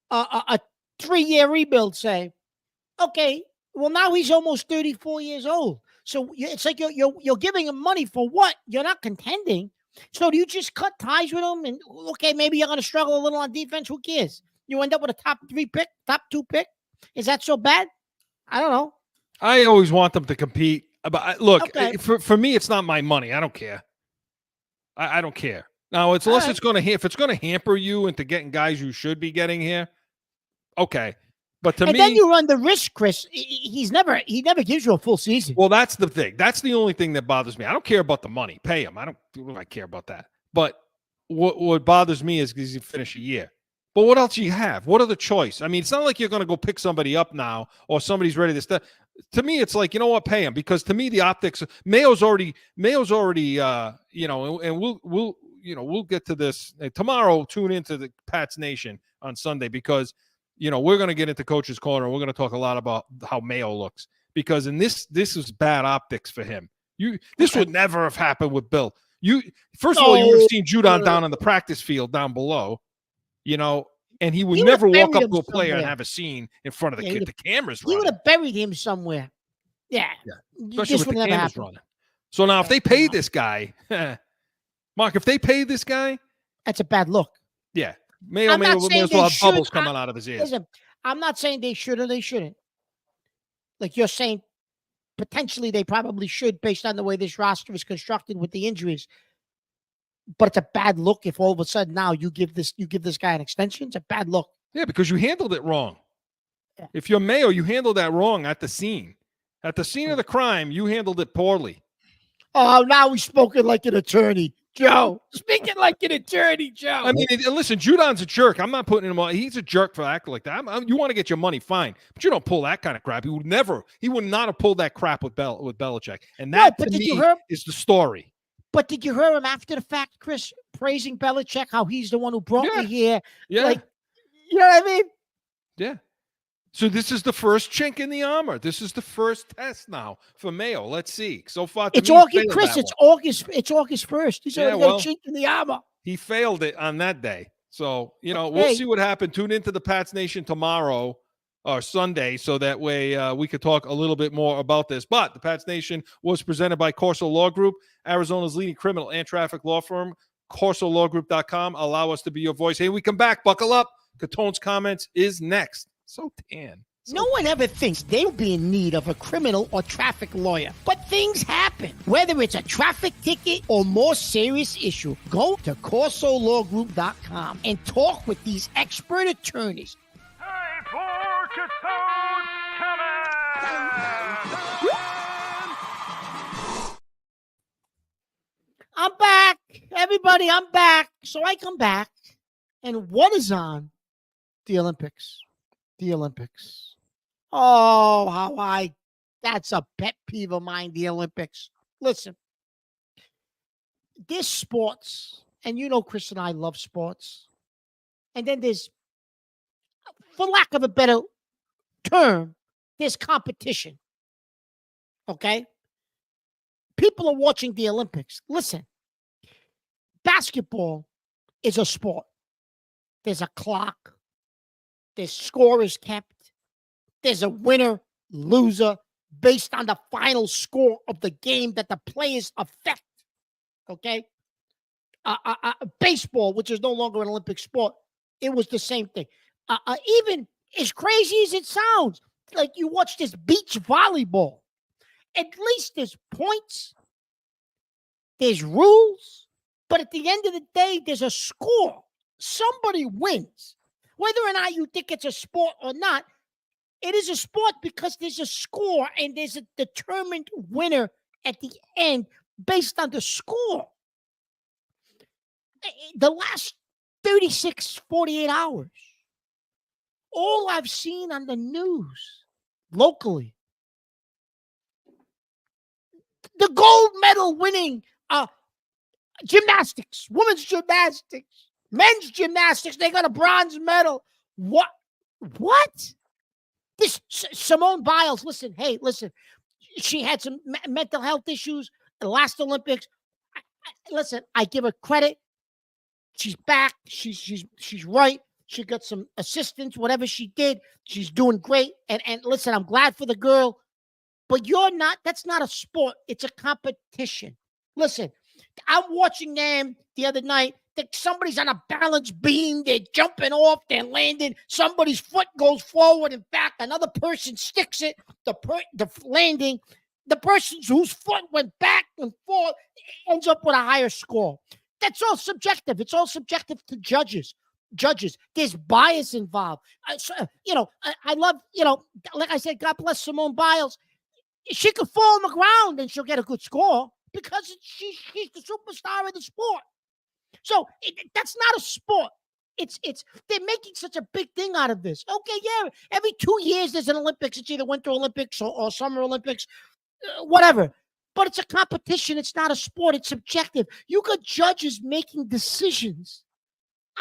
S4: a 3-year rebuild, say, okay, well, now he's almost 34 years old. So it's like you're giving him money for what? You're not contending. So do you just cut ties with him? And okay, maybe you're going to struggle a little on defense. Who cares? You end up with a top 2 pick. Is that so bad? I don't know.
S2: I always want them to compete. But look,
S4: Okay.
S2: for me, it's not my money. I don't care. I don't care. Now, it's unless it's going to if it's going to hamper you into getting guys you should be getting here. Okay, but to me,
S4: then you run the risk, Chris. He never gives you a full season.
S2: Well, that's the thing. That's the only thing that bothers me. I don't care about the money. Pay him. I care about that. But what bothers me is because you finish a year. But what else do you have? What other choice? I mean, it's not like you're going to go pick somebody up now or somebody's ready to start. To me, it's like, you know what, pay him, because to me the optics. Mayo's already. And we'll get to this tomorrow. Tune into the Pats Nation on Sunday, because we're going to get into Coach's Corner. We're going to talk a lot about how Mayo looks, because this is bad optics for him. This would never have happened with Bill. First of all, you would have seen Judon down on the practice field down below, and he would never walk up to a player and have a scene in front of the kid. The cameras running.
S4: He would have buried him somewhere. Yeah.
S2: Especially with the cameras running. So now if they pay this guy, Mark, if they pay this guy,
S4: that's a bad look.
S2: Yeah. May as well have bubbles coming out of his ears.
S4: Listen, I'm not saying they should or they shouldn't. Like you're saying, potentially they probably should, based on the way this roster is constructed with the injuries. But it's a bad look if all of a sudden now you give this guy an extension. It's a bad look.
S2: Yeah, because you handled it wrong.
S4: Yeah.
S2: If you're Mayo, you handled that wrong at the scene. At the scene of the crime, you handled it poorly.
S4: Oh, now he's spoken like an attorney. Joe, speaking like an attorney, Joe.
S2: I mean, listen, Judon's a jerk. I'm not putting him on. He's a jerk for acting like that. You want to get your money, fine, but you don't pull that kind of crap. He would not have pulled that crap with Belichick. And that to me is the story.
S4: But did you hear him after the fact, Chris, praising Belichick, how he's the one who brought me here?
S2: Yeah.
S4: Like, you know what I mean?
S2: Yeah. So this is the first chink in the armor. This is the first test now for Mayo. Let's see. So far,
S4: it's August, Chris. It's August 1st. He's already got a chink in the armor.
S2: He failed it on that day. So we'll see what happened. Tune into the Pats Nation tomorrow or Sunday, so that way we could talk a little bit more about this. But the Pats Nation was presented by CORSO Law Group, Arizona's leading criminal and traffic law firm. CORSOLawGroup.com. Allow us to be your voice. Hey, we come back. Buckle up. Catone's comments is next. So tan.
S4: No one ever thinks they'll be in need of a criminal or traffic lawyer. But things happen. Whether it's a traffic ticket or more serious issue, go to CORSOLawGroup.com and talk with these expert attorneys.
S5: Time for Catone's comments!
S4: I'm back. Everybody, I'm back. So I come back. And what is on? The Olympics. The Olympics. Oh, that's a pet peeve of mine, the Olympics. Listen, there's sports, and Chris and I love sports. And then there's, for lack of a better term, there's competition. Okay? People are watching the Olympics. Listen, basketball is a sport. There's a clock. There's score is kept. There's a winner, loser, based on the final score of the game that the players affect. Okay? Baseball, which is no longer an Olympic sport, it was the same thing. Even as crazy as it sounds, like you watch this beach volleyball, at least there's points, there's rules, but at the end of the day, there's a score. Somebody wins. Whether or not you think it's a sport or not, it is a sport because there's a score and there's a determined winner at the end based on the score. The last 36, 48 hours, all I've seen on the news locally, the gold medal winning gymnastics, women's gymnastics, men's gymnastics, they got a bronze medal. What? This Simone Biles, listen, she had some mental health issues at the last Olympics. listen, I give her credit. She's back. She's right. She got some assistance. Whatever she did, she's doing great. And listen, I'm glad for the girl. But you're not. That's not a sport. It's a competition. Listen, I'm watching them the other night. Somebody's on a balance beam. They're jumping off. They're landing. Somebody's foot goes forward and back. Another person sticks it. The landing. The person whose foot went back and forth ends up with a higher score. That's all subjective. It's all subjective to judges. There's bias involved. I love, like I said, God bless Simone Biles. She could fall on the ground and she'll get a good score because she's the superstar of the sport. So that's not a sport. It's they're making such a big thing out of this. Okay, yeah, every 2 years there's an Olympics. It's either Winter Olympics or Summer Olympics, whatever. But it's a competition. It's not a sport. It's subjective. You got judges making decisions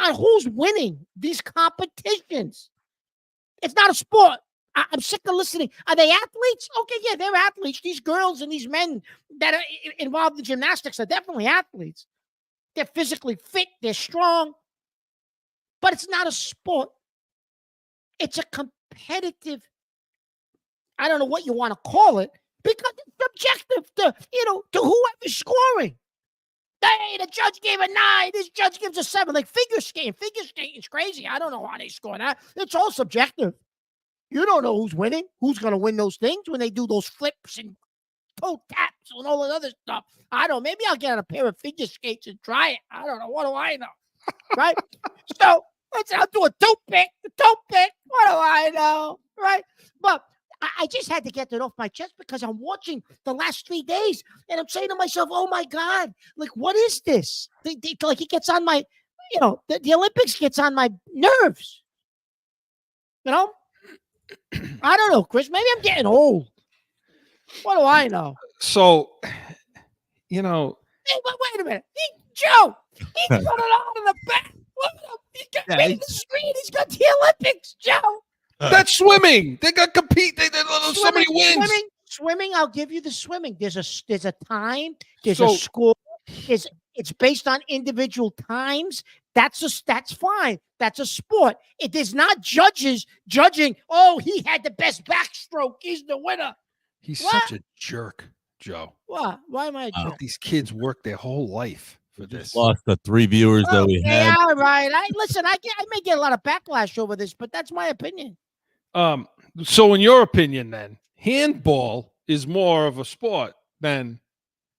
S4: on who's winning these competitions. It's not a sport. I'm sick of listening. Are they athletes? Okay, yeah, they're athletes. These girls and these men that are involved in gymnastics are definitely athletes. They're physically fit. They're strong. But it's not a sport. It's a competitive, I don't know what you want to call it, because it's subjective to whoever's scoring. Hey, the judge gave a 9. This judge gives a 7. Like figure skating. Figure skating is crazy. I don't know how they score that. It's all subjective. You don't know who's winning, who's going to win those things when they do those flips and toe taps and all that other stuff. I don't know. Maybe I'll get a pair of figure skates and try it. I don't know. What do I know? Right? So I'll do a toe pick. What do I know? Right? But I just had to get that off my chest because I'm watching the last 3 days and I'm saying to myself, oh my God, like, what is this? Like, it gets on my, the Olympics gets on my nerves. I don't know, Chris. Maybe I'm getting old. What do I know?
S2: So,
S4: Hey, but wait a minute. Joe, he's got it on in the back. He's got reading the screen. He's got the Olympics, Joe.
S2: That's swimming. They got compete. Somebody wins.
S4: Swimming. I'll give you the swimming. There's a time. There's a score. It's based on individual times. That's fine. That's a sport. It is not judges judging. Oh, he had the best backstroke. He's the winner.
S2: He's such a jerk, Joe.
S4: What? Why am I a jerk?
S2: These kids work their whole life for this.
S3: Lost the 3 viewers that we had.
S4: Yeah, right. I may get a lot of backlash over this, but that's my opinion.
S2: So in your opinion, then, handball is more of a sport than,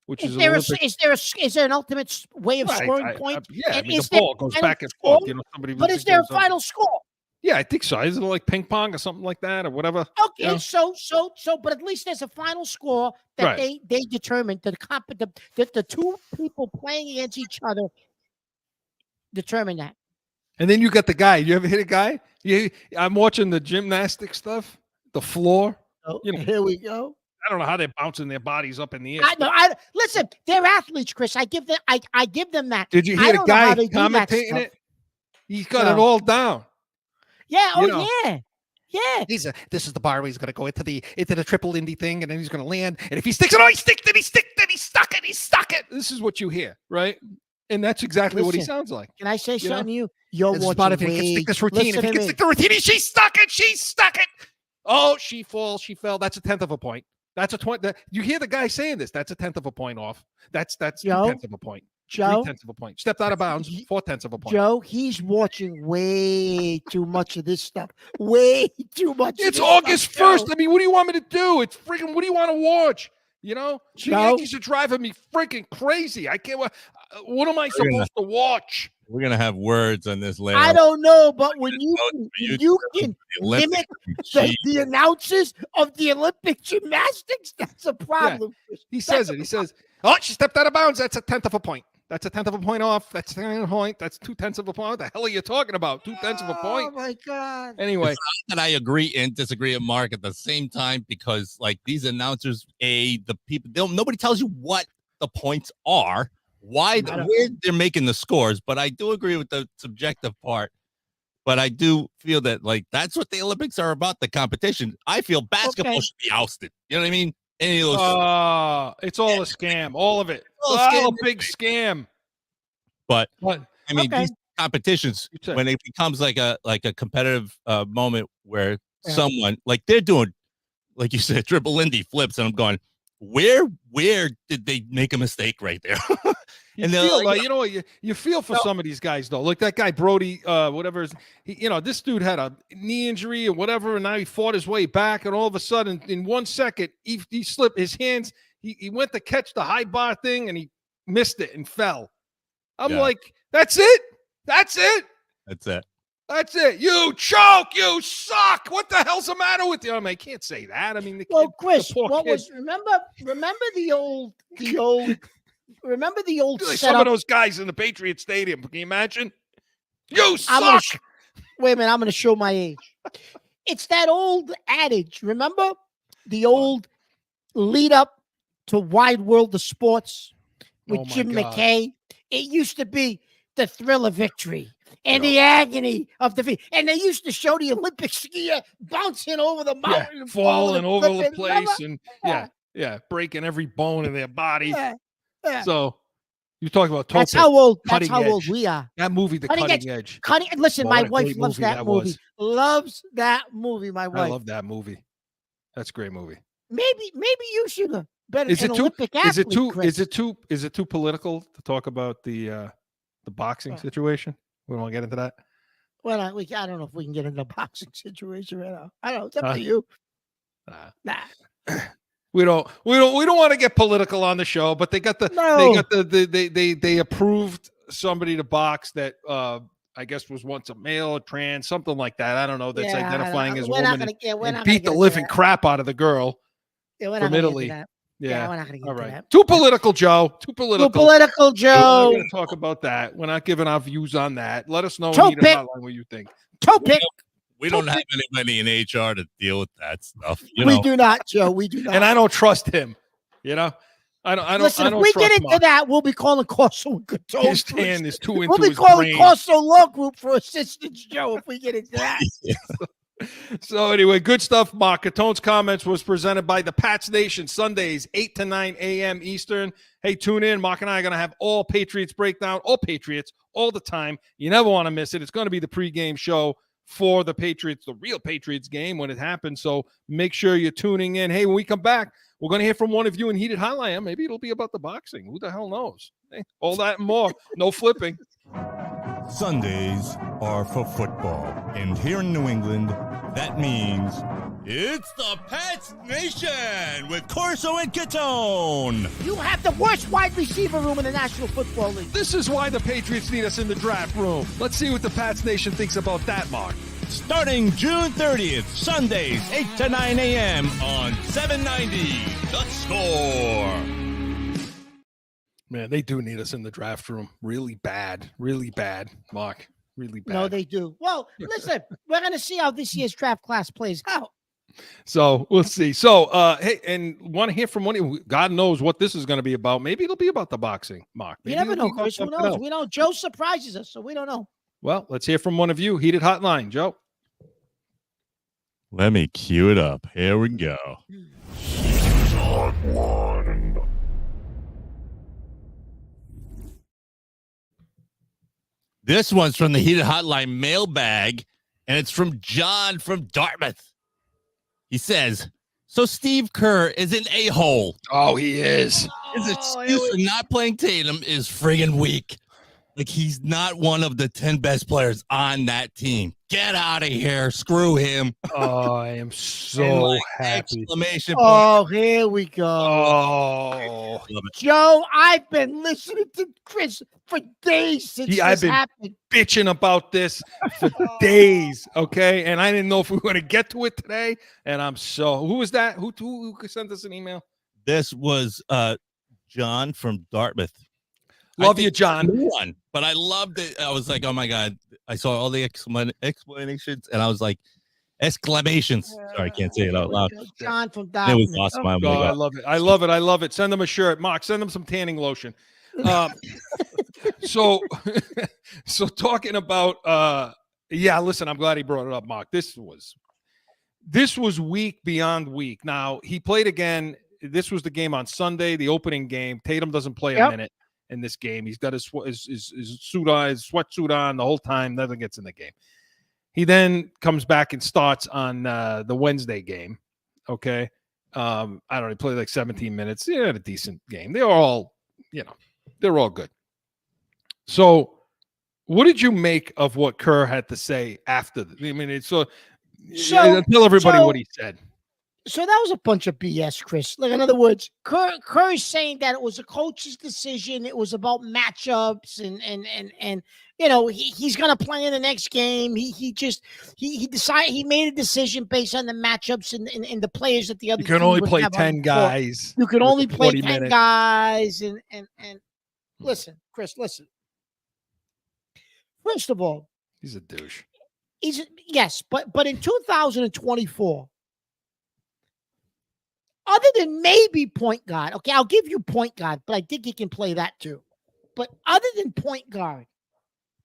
S2: which is there
S4: an ultimate way of scoring points?
S2: The ball goes back and forth.
S4: But is there a final score?
S2: Yeah, I think so. Isn't it like ping pong or something like that or whatever?
S4: Okay, so, but at least there's a final score that they determined. The two people playing against each other determine that.
S2: And then you got the guy. You ever hit a guy? I'm watching the gymnastic stuff, the floor.
S4: Oh, here we go.
S2: I don't know how they're bouncing their bodies up in the air.
S4: I know. Listen, they're athletes, Chris. I give them that.
S2: Did you hear the guy commentating it? He's got it all down.
S4: Yeah. Yeah.
S6: This is the bar where he's going to go into the triple Indy thing, and then he's going to land. And if he sticks it, he stuck it.
S2: This is what you hear, right? And that's exactly what he sounds like.
S4: Can I say something to you? You're
S6: watching. About if he can stick this routine. If he can stick the routine, she stuck it. Oh, she falls. She fell. That's a 10th of a point. That's a 20. You hear the guy saying this. That's a 10th of a point off. That's 2/10 of a point.
S4: Joe,
S6: 3/10 of a point. Stepped out of bounds. 4/10 of a point.
S4: Joe, he's watching way too much of this stuff. Way too much.
S2: It's August 1st. I mean, what do you want me to do? It's freaking. What do you want to watch? The Yankees are driving me freaking crazy. I can't. What am I supposed to watch?
S3: We're gonna have words on this later.
S4: I don't know, but when you can limit the announcers of the Olympic gymnastics, that's a problem.
S6: Yeah. He says it. He says, "Oh, she stepped out of bounds. That's a 10th of a point. That's a 10th of a point off. That's 10th of a point. That's 2/10 of a point. What the hell are you talking about? 2/10 of a point?
S4: Oh my God!"
S2: Anyway,
S3: it's not that I agree and disagree with Mark at the same time, because like these announcers, the people, nobody tells you what the points are. Why where they're making the scores, but I do agree with the subjective part. But I do feel that that's what the Olympics are about, the competition. I feel basketball should be ousted. You know what I mean? Any of those
S2: it's all a scam, all of it. Oh, big scam.
S3: But
S2: What?
S3: I mean,
S4: Okay.
S3: these competitions,
S2: You said-
S3: when it becomes like a competitive moment where someone like they're doing, like you said, triple Lindy flips, and I'm going, where did they make a mistake right there?
S2: You feel like, you know what, you feel for some of these guys though. Like that guy Brody, whatever. This dude had a knee injury or whatever, and now he fought his way back, and all of a sudden, in 1 second, he slipped his hands. He went to catch the high bar thing, and he missed it and fell. I'm like, that's it.
S3: That's it.
S2: That's it. You choke. You suck. What the hell's the matter with you? I mean, I can't say that. I mean,
S4: Well, Chris,
S2: the poor
S4: what
S2: kid.
S4: was remember the old remember the old
S2: Like
S4: setup?
S2: some of those guys in the Patriots Stadium. Can you imagine? You
S4: I'm gonna
S2: suck.
S4: wait a minute, I'm gonna show my age. It's that old adage. Remember the old lead up to Wide World of Sports with
S2: Oh, my
S4: Jim
S2: God.
S4: McKay? It used to be the thrill of victory and the agony of defeat. And they used to show the Olympic skier bouncing over the mountain, and
S2: falling over the
S4: flipping.
S2: place,
S4: Remember?
S2: and breaking every bone in their body.
S4: Yeah.
S2: So you talk about
S4: That's
S2: Topic,
S4: how old. That's
S2: Cutting
S4: how old
S2: Edge.
S4: we are.
S2: That movie, The
S4: Cutting
S2: Edge.
S4: Listen,
S2: Oh,
S4: my
S2: what a
S4: wife
S2: great
S4: loves
S2: movie
S4: that
S2: that
S4: movie.
S2: was.
S4: Loves that movie. My
S2: I
S4: wife.
S2: love that movie. That's a great movie.
S4: Maybe you should have been
S2: Is
S4: an
S2: it too?
S4: Olympic athlete.
S2: Is it too political to talk about the boxing situation? We don't want to get into that.
S4: Well, I don't know if we can get into a boxing situation right now. I don't know. It's up to you. Nah.
S2: We don't want to get political on the show, but they approved somebody to box that I guess was once a male or trans, something like that. I don't know. That's identifying as a woman and beat the living crap out of the girl from Italy.
S4: Yeah, we're not going to get into that.
S2: Too political, Joe. Too political.
S4: Joe.
S2: We're not going to talk about that. We're not giving our views on that. Let us know what you think.
S4: Topic.
S3: We don't have anybody in HR to deal with that stuff.
S4: We do not, Joe. We do not.
S2: And I don't trust him. I don't.
S4: Listen, if we get into that, we'll be calling CORSO CATONE.
S2: His hand is too into
S4: We'll be
S2: his
S4: calling
S2: brain.
S4: CORSO Law Group for assistance, Joe, if we get into that.
S2: So anyway, good stuff. Mark Catone's comments was presented by the Pats Nation, Sundays, 8 to 9 a.m. Eastern. Hey, tune in. Mark and I are going to have all Patriots breakdown, all Patriots, all the time. You never want to miss it. It's going to be the pregame show for the Patriots, the real Patriots game when it happens. So make sure you're tuning in. Hey, when we come back, we're going to hear from one of you in Heated Hotline. Maybe it'll be about the boxing. Who the hell knows? Hey, all that and more. No flipping.
S7: Sundays are for football. And here in New England, that means
S3: It's the Pats Nation with Corso and Catone.
S4: You have the worst wide receiver room in the National Football League.
S2: This is why the Patriots need us in the draft room. Let's see what the Pats Nation thinks about that, Mark.
S3: Starting June 30th, Sundays, 8 to 9 a.m. on 790 The Score.
S2: Man, they do need us in the draft room. Really bad, Mark. Really bad.
S4: No, they do. Well, listen, we're going to see how this year's draft class plays out.
S2: So we'll see. So, hey, and want to hear from one of you. God knows what this is going to be about. Maybe it'll be about the boxing, Mark.
S4: You
S2: Maybe
S4: never
S2: it'll
S4: know,
S2: be
S4: Chris. Who
S2: something
S4: knows?
S2: else.
S4: We know Joe surprises us, so we don't know.
S2: Well, let's hear from one of you. Heated Hotline, Joe.
S3: Let me cue it up. Here we go. This one's from the Heated Hotline mailbag, and it's from John from Dartmouth. He says, so Steve Kerr is an a-hole.
S2: Oh, he is.
S3: His excuse for not playing Tatum is friggin' weak. Like, he's not one of the 10 best players on that team. Get out of here. Screw him.
S2: Oh, I am so happy.
S3: Exclamation point.
S4: Oh, here we go.
S2: Oh,
S4: Joe, I've been listening to Chris for days since
S2: I've
S4: this
S2: been
S4: happened.
S2: bitching about this for days, okay? And I didn't know if we were going to get to it today. And I'm so... Who was that? Who sent us an email?
S3: This was John from Dartmouth.
S2: Love you, John.
S3: One, but I loved it. I was like, oh, my God. I saw all the explanations, and I was like, exclamations. Sorry, I can't say it out loud.
S4: John from
S3: It
S4: Dartmouth.
S3: was awesome.
S2: Oh, I love it. I love it. I love it. Send them a shirt. Mark, send them some tanning lotion. So talking about listen, I'm glad he brought it up, Mark. This was week beyond week. Now, he played again this was the game on Sunday, the opening game. Tatum doesn't play a
S4: Yep.
S2: minute in this game. He's got his suit on, his sweatsuit on the whole time. Nothing gets in the game. He then comes back and starts on the Wednesday game. Okay. I don't know. He played like 17 minutes. He had a decent game. They're all good. So what did you make of what Kerr had to say after? I mean, tell everybody what he said.
S4: So that was a bunch of BS, Chris. Like, in other words, Kerr is saying that it was a coach's decision. It was about matchups, and he's gonna play in the next game. He decided, he made a decision based on the matchups and the players that the other.
S2: You can only play 10 guys.
S4: You can only play 10
S2: minutes.
S4: guys, and listen, Chris, listen. First of all,
S2: He's a douche.
S4: Yes, but in 2024. Other than maybe point guard, okay, I'll give you point guard, but I think he can play that too. But other than point guard,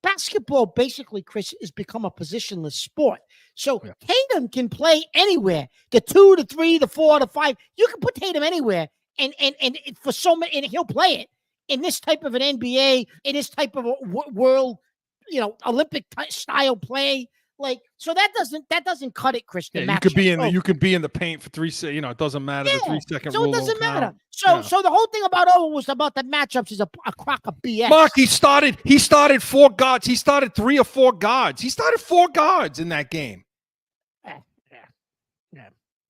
S4: basketball basically, Chris, has become a positionless sport. So Tatum can play anywhere. The 2, the 3, the 4, the 5. You can put Tatum anywhere, and for so many, and he'll play it in this type of an NBA, in this type of a world, Olympic style play. Like, so that doesn't cut it, Chris.
S2: You could be in the paint for 3 seconds. It doesn't matter. The 3-second rule.
S4: So it doesn't matter. So the whole thing about was about the matchups is a crock of BS.
S2: Mark, he started 4 guards. He started 3 or 4 guards. He started 4 guards in that game.
S4: Yeah.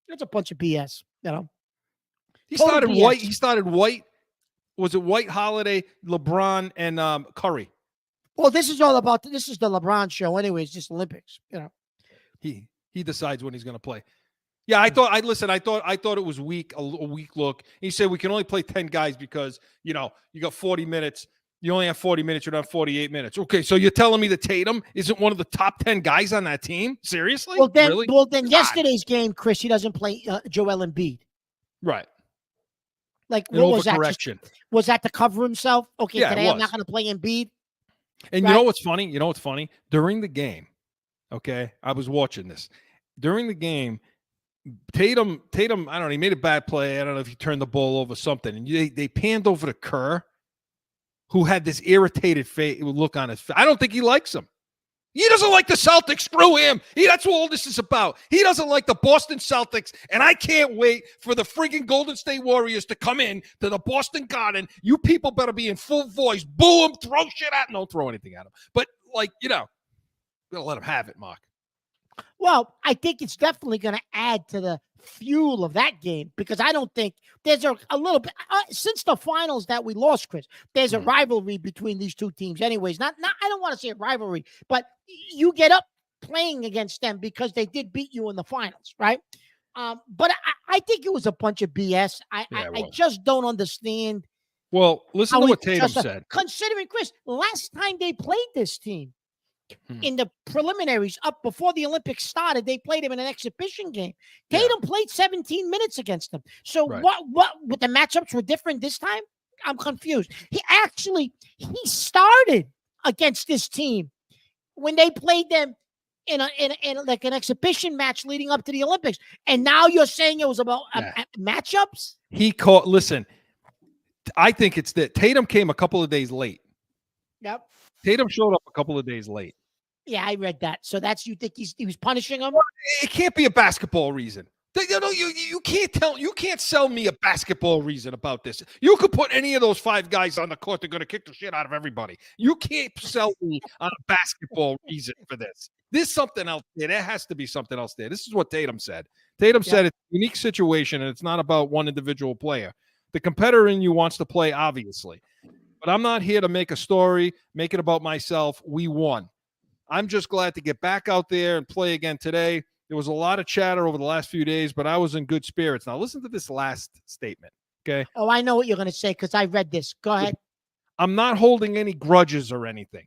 S4: It's a bunch of BS.
S2: He started BS. White. He started White. Was it White, Holiday, LeBron, and Curry?
S4: Well, this is the LeBron show, anyways. Just Olympics,
S2: He decides when he's going to play. Yeah, I thought it was weak, a weak look. He said we can only play 10 guys because you got 40 minutes. You only have 40 minutes. You don't have 48 minutes. Okay, so you're telling me that Tatum isn't one of the top 10 guys on that team? Seriously?
S4: Well, then,
S2: really?
S4: Yesterday's game, Chris, he doesn't play Joel Embiid.
S2: Right.
S4: Like, what was that?
S2: Correction.
S4: Was that to cover himself? Okay,
S2: yeah,
S4: today I'm not going to play Embiid.
S2: And you know what's funny? During the game, okay, I was watching this. During the game, Tatum, I don't know, he made a bad play. I don't know if he turned the ball over something. And they panned over to Kerr, who had this irritated look on his face. I don't think he likes him. He doesn't like the Celtics. Screw him. That's what all this is about. He doesn't like the Boston Celtics, and I can't wait for the freaking Golden State Warriors to come in to the Boston Garden. You people better be in full voice. Boo him, throw shit at him. Don't throw anything at him. But, gotta let him have it, Mark.
S4: Well, I think it's definitely going to add to the fuel of that game because I don't think there's a little bit since the finals that we lost, Chris. There's a rivalry between these two teams, anyways. Not I don't want to say a rivalry, but you get up playing against them because they did beat you in the finals, right? But I think it was a bunch of BS. I just don't understand.
S2: Well, listen to what Tatum said.
S4: Considering, Chris, last time they played this team. In the preliminaries up before the Olympics started, they played him in an exhibition game. Tatum played 17 minutes against them. So what the matchups were different this time? I'm confused. He started against this team when they played them in like an exhibition match leading up to the Olympics. And now you're saying it was about matchups?
S2: Listen, I think it's that Tatum came a couple of days late.
S4: Yep.
S2: Tatum showed up a couple of days late.
S4: Yeah, I read that. So you think he was punishing him?
S2: It can't be a basketball reason. You can't sell me a basketball reason about this. You could put any of those 5 guys on the court. They're going to kick the shit out of everybody. You can't sell me on a basketball reason for this. There's something else there. There has to be something else there. This is what Tatum said. Tatum said it's a unique situation, and it's not about one individual player. The competitor in you wants to play, obviously. But I'm not here to make a story, make it about myself. We won. I'm just glad to get back out there and play again today. There was a lot of chatter over the last few days, but I was in good spirits. Now, listen to this last statement, okay?
S4: Oh, I know what you're going to say because I read this. Go ahead.
S2: I'm not holding any grudges or anything.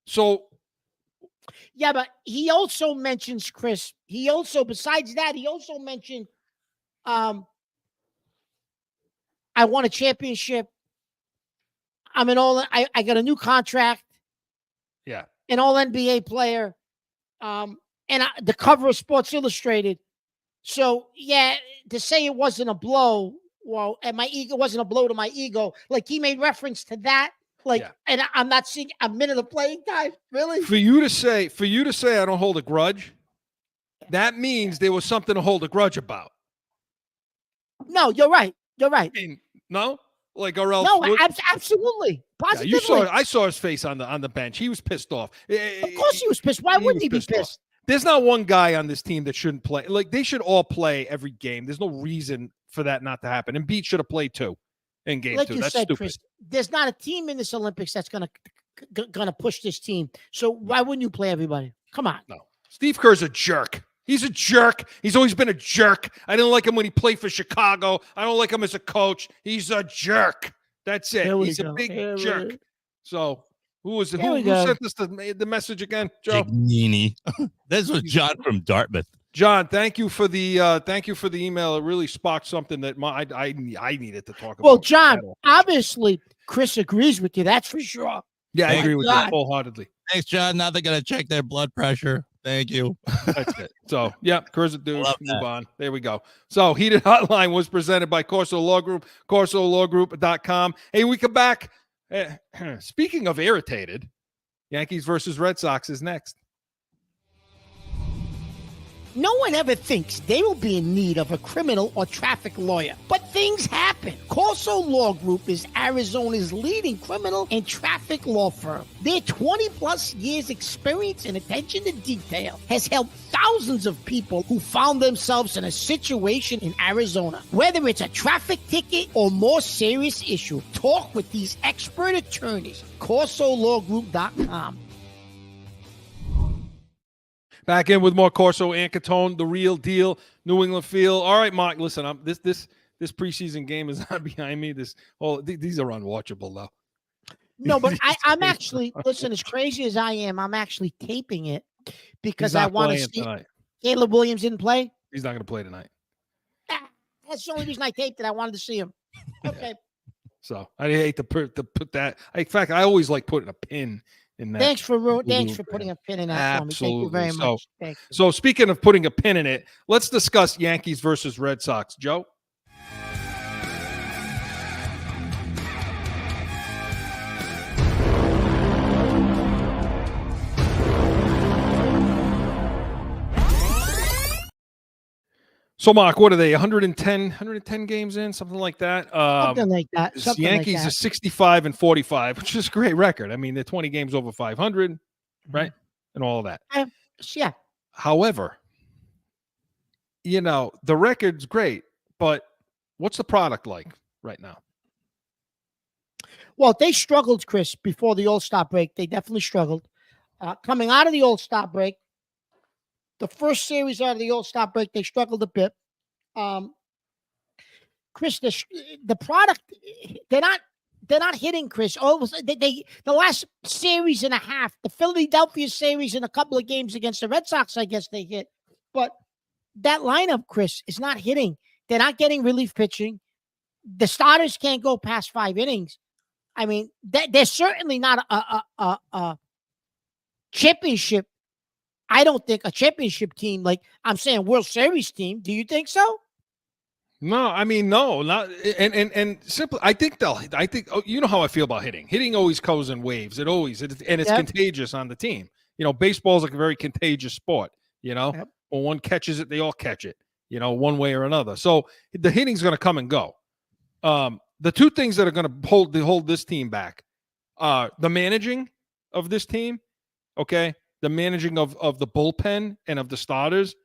S2: So.
S4: Yeah, but he also mentions, Chris, besides that, he also mentioned I won a championship. I got a new contract.
S2: Yeah.
S4: An all-NBA player. And the cover of Sports Illustrated. So, to say it wasn't a blow Whoa, and my ego wasn't a blow to my ego. Like he made reference to that. Like,
S2: Yeah.
S4: and I'm not seeing a minute of playing time. Really?
S2: For you to say I don't hold a grudge, that means there was something to hold a grudge about.
S4: No, you're right. You're right.
S2: I mean, no, like or else.
S4: No, absolutely,
S2: Yeah,
S4: positively.
S2: I saw his face on the bench. He was pissed off.
S4: Of course, he was pissed. Why wouldn't he be pissed?
S2: Off. There's not one guy on this team that shouldn't play. Like they should all play every game. There's no reason for that not to happen. And Beat should have played 2 in game 2.
S4: Like you
S2: That's
S4: said,
S2: stupid.
S4: Chris, there's not a team in this Olympics that's gonna push this team. So why wouldn't you play everybody? Come on.
S2: No, Steve Kerr's a jerk. He's a jerk. He's always been a jerk. I didn't like him when he played for Chicago. I don't like him as a coach. He's a jerk. That's it. He's a big jerk. So who sent us the message again, Joe?
S3: Gignini. This was John from Dartmouth.
S2: John, thank you for the email. It really sparked something that I needed to talk about.
S4: Well, John, obviously Chris agrees with you. That's for sure.
S2: Yeah, I agree with you wholeheartedly.
S3: Thanks, John. Now they're gonna check their blood pressure. Thank you.
S2: That's it. So, yeah, Kerr's a dude. Move on. There we go. So, Heated Hotline was presented by Corso Law Group, CorsoLawGroup.com. Hey, we come back. Speaking of irritated, Yankees versus Red Sox is next.
S4: No one ever thinks they will be in need of a criminal or traffic lawyer, but things happen. CORSO Law Group is Arizona's leading criminal and traffic law firm. Their 20-plus years experience and attention to detail has helped thousands of people who found themselves in a situation in Arizona. Whether it's a traffic ticket or more serious issue, talk with these expert attorneys. CorsoLawGroup.com.
S2: Back in with more Corso and Catone, the real deal, New England feel. All right, Mark, listen, this preseason game is not behind me. These are unwatchable, though.
S4: No, but I'm actually, listen, as crazy as I am, I'm actually taping it because I want to see. Tonight. Caleb Williams didn't play?
S2: He's not going to play tonight.
S4: That's the only reason I taped it. I wanted to see him. Okay.
S2: So I hate to put that. In fact, I always like putting a pin in that.
S4: Thanks for putting a pin in that for me. Thank you very much. Thank you.
S2: So speaking of putting a pin in it, let's discuss Yankees versus Red Sox. Joe? So, Mark, what are they, 110 games in, something like that?
S4: Something like that.
S2: The Yankees are 65-45, which is a great record. I mean, they're 20 games over 500, right? And all of that.
S4: Yeah.
S2: However, the record's great, but what's the product like right now?
S4: Well, they struggled, Chris, before the All-Star break. They definitely struggled. Coming out of the All-Star break, the first series out of the All-Star break, they struggled a bit. Chris, the product, they're not hitting, Chris. The last series and a half, the Philadelphia series and a couple of games against the Red Sox, I guess they hit. But that lineup, Chris, is not hitting. They're not getting relief pitching. The starters can't go past 5 innings. I mean, they're certainly not a championship. I don't think a championship team, like I'm saying World Series team. Do you think so?
S2: No, I mean, no, not and simply. I think you know how I feel about hitting. Hitting always goes in waves. It's contagious on the team. Baseball's like a very contagious sport. When one catches it, they all catch it. One way or another. So the hitting's going to come and go. The two things that are going to hold this team back are the managing of this team. Okay. The managing of the bullpen and of the starters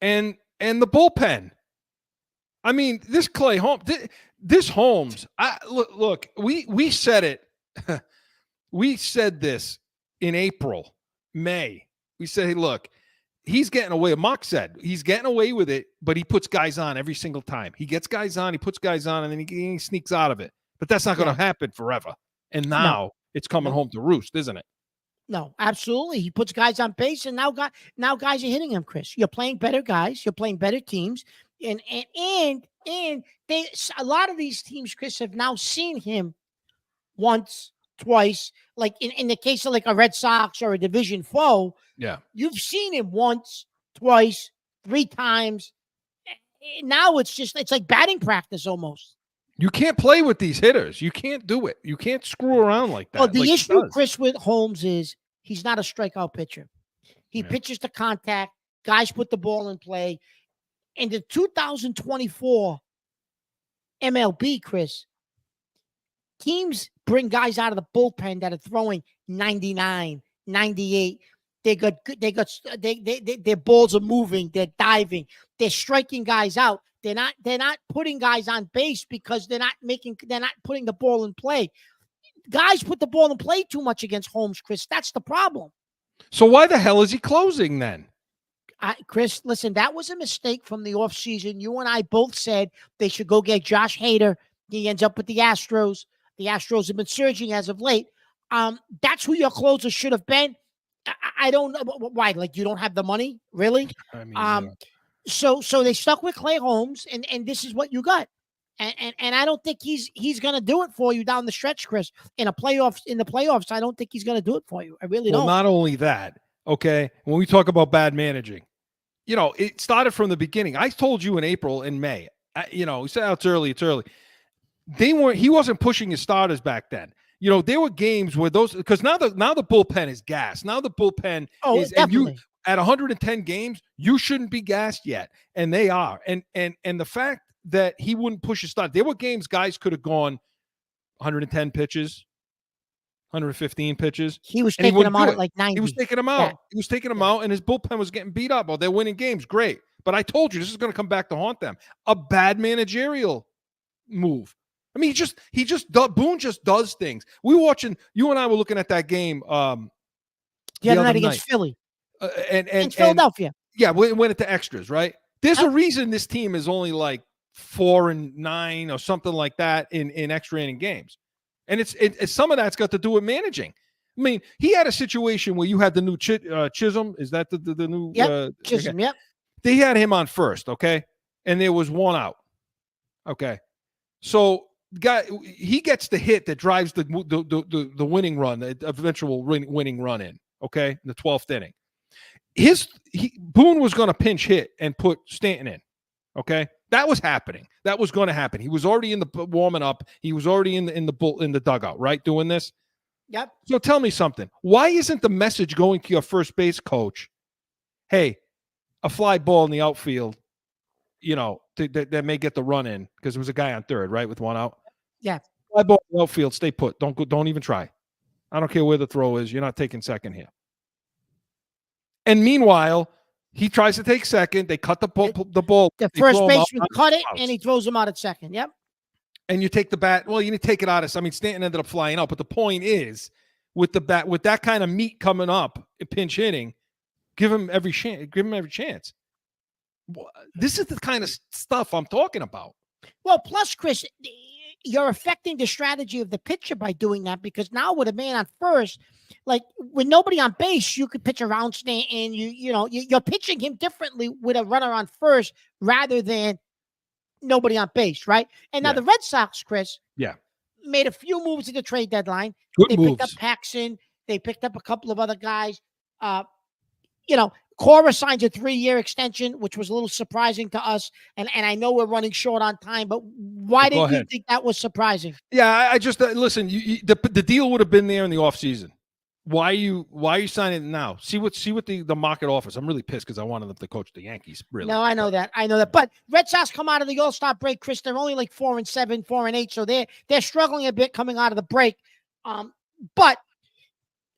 S2: and the bullpen. I mean, this Clay Holmes, this Holmes, look, we said it. We said this in April, May. We said, hey, look, he's getting away. Mark said he's getting away with it, but he puts guys on every single time. He gets guys on, he puts guys on, and then he sneaks out of it. But that's not going to happen forever. And now it's coming home to roost, isn't it?
S4: No, absolutely. He puts guys on base, and now guys are hitting him, Chris. You're playing better guys. You're playing better teams. And they a lot of these teams, Chris, have now seen him once, twice. Like in the case of like a Red Sox or a division foe,
S2: yeah,
S4: you've seen him once, twice, 3 times, now it's like batting practice almost.
S2: You can't play with these hitters. You can't do it. You can't screw around like that.
S4: Well, the
S2: like
S4: issue, Chris, with Holmes is he's not a strikeout pitcher. He
S2: Yeah.
S4: pitches to contact. Guys put the ball in play. In the 2024 MLB, Chris, teams bring guys out of the bullpen that are throwing 99, 98. Their balls are moving. They're diving. They're striking guys out. They're not putting guys on base because they're not putting the ball in play. Guys put the ball in play too much against Holmes, Chris. That's the problem.
S2: So why the hell is he closing then?
S4: Chris, listen, that was a mistake from the offseason. You and I both said they should go get Josh Hader. He ends up with the Astros. The Astros have been surging as of late. That's who your closer should have been. I don't know why. Like, you don't have the money, really?
S2: I mean,
S4: So they stuck with Clay Holmes, and this is what you got. And I don't think he's going to do it for you down the stretch, Chris. In the playoffs, I don't think he's going to do it for you. I really don't.
S2: Not only that, okay, when we talk about bad managing, it started from the beginning. I told you in April and May, we said, it's early. He wasn't pushing his starters back then. There were games where because now the bullpen is gassed. Now the bullpen is,
S4: definitely.
S2: and at 110 games, you shouldn't be gassed yet. And they are. And the fact that he wouldn't push his start, there were games guys could have gone 110 pitches, 115 pitches.
S4: He was taking them out at like 90.
S2: He was taking them out. Yeah. He was taking them out, and his bullpen was getting beat up. Oh, they're winning games. Great. But I told you, this is going to come back to haunt them. A bad managerial move. I mean, Boone just does things. You and I were looking at that game
S4: the other night against Philly. And Philadelphia.
S2: We went into extras, right? There's a reason this team is only like 4-9 or something like that in extra inning games. And it's some of that's got to do with managing. I mean, he had a situation where you had the new Chisholm. Is that the new
S4: Chisholm?
S2: Okay.
S4: Yep.
S2: They had him on first, okay? And there was one out. Okay. So he gets the hit that drives the winning run, the eventual winning run in, okay? In the 12th inning. Boone was going to pinch hit and put Stanton in, okay? That was happening. That was going to happen. He was already in the warming up. He was already in the dugout, right? Doing this.
S4: Yep.
S2: So tell me something. Why isn't the message going to your first base coach? Hey, a fly ball in the outfield, that may get the run in because there was a guy on third, right, with one out.
S4: Yeah.
S2: Fly ball in the outfield, stay put. Don't even try. I don't care where the throw is. You're not taking second here. And meanwhile, he tries to take second. They cut the ball.
S4: The first baseman cut it, and he throws him out at second. Yep.
S2: And you take the bat. Well, you need to take it out of. I mean, Stanton ended up flying out. But the point is, with the bat, with that kind of meat coming up, pinch hitting, give him every chance. This is the kind of stuff I'm talking about.
S4: Well, plus, Chris, you're affecting the strategy of the pitcher by doing that, because now with a man on first, like with nobody on base, you could pitch around Stanton. You're pitching him differently with a runner on first rather than nobody on base, right? And now the Red Sox, Chris, made a few moves at the trade deadline. They picked up Paxton. They picked up a couple of other guys. Cora signs a 3-year extension, which was a little surprising to us. And I know we're running short on time, but why did you think that was surprising?
S2: Yeah, I just listen. The deal would have been there in the offseason. Why are you signing it now? See what the market offers. I'm really pissed because I wanted them to coach the Yankees. Really?
S4: No, I know that. But Red Sox come out of the All-Star break, Chris. They're only like 4-7, 4-8, so they're struggling a bit coming out of the break. But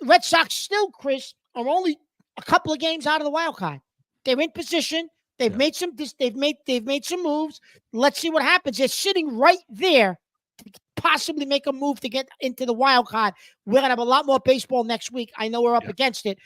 S4: Red Sox still, Chris, are only a couple of games out of the wild card. They're in position. They've made some. They've made some moves. Let's see what happens. They're sitting right there to possibly make a move to get into the wild card. We're gonna have a lot more baseball next week. I know we're up against it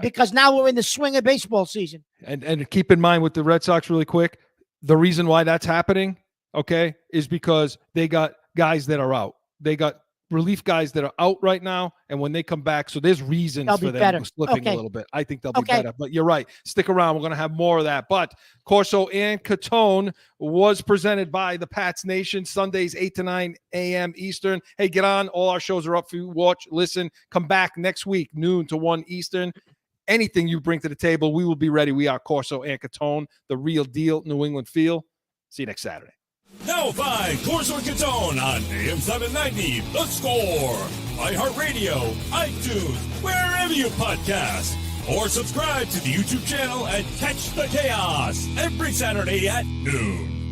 S4: because now we're in the swing of baseball season.
S2: And keep in mind with the Red Sox, really quick, the reason why that's happening, okay, is because they got guys that are out. They got relief guys that are out right now, and when they come back, so there's reasons for them slipping a little bit. I think they'll be better, but you're right. Stick around. We're going to have more of that. But Corso and Catone was presented by the Pats Nation, Sundays 8 to 9 a.m. Eastern. Hey, get on. All our shows are up for you. Watch, listen, come back next week, noon to 1 Eastern. Anything you bring to the table, we will be ready. We are Corso and Catone, the real deal, New England feel. See you next Saturday.
S8: Now find Corso Catone on AM 790, The Score, iHeartRadio, iTunes, wherever you podcast. Or subscribe to the YouTube channel and catch the chaos every Saturday at noon.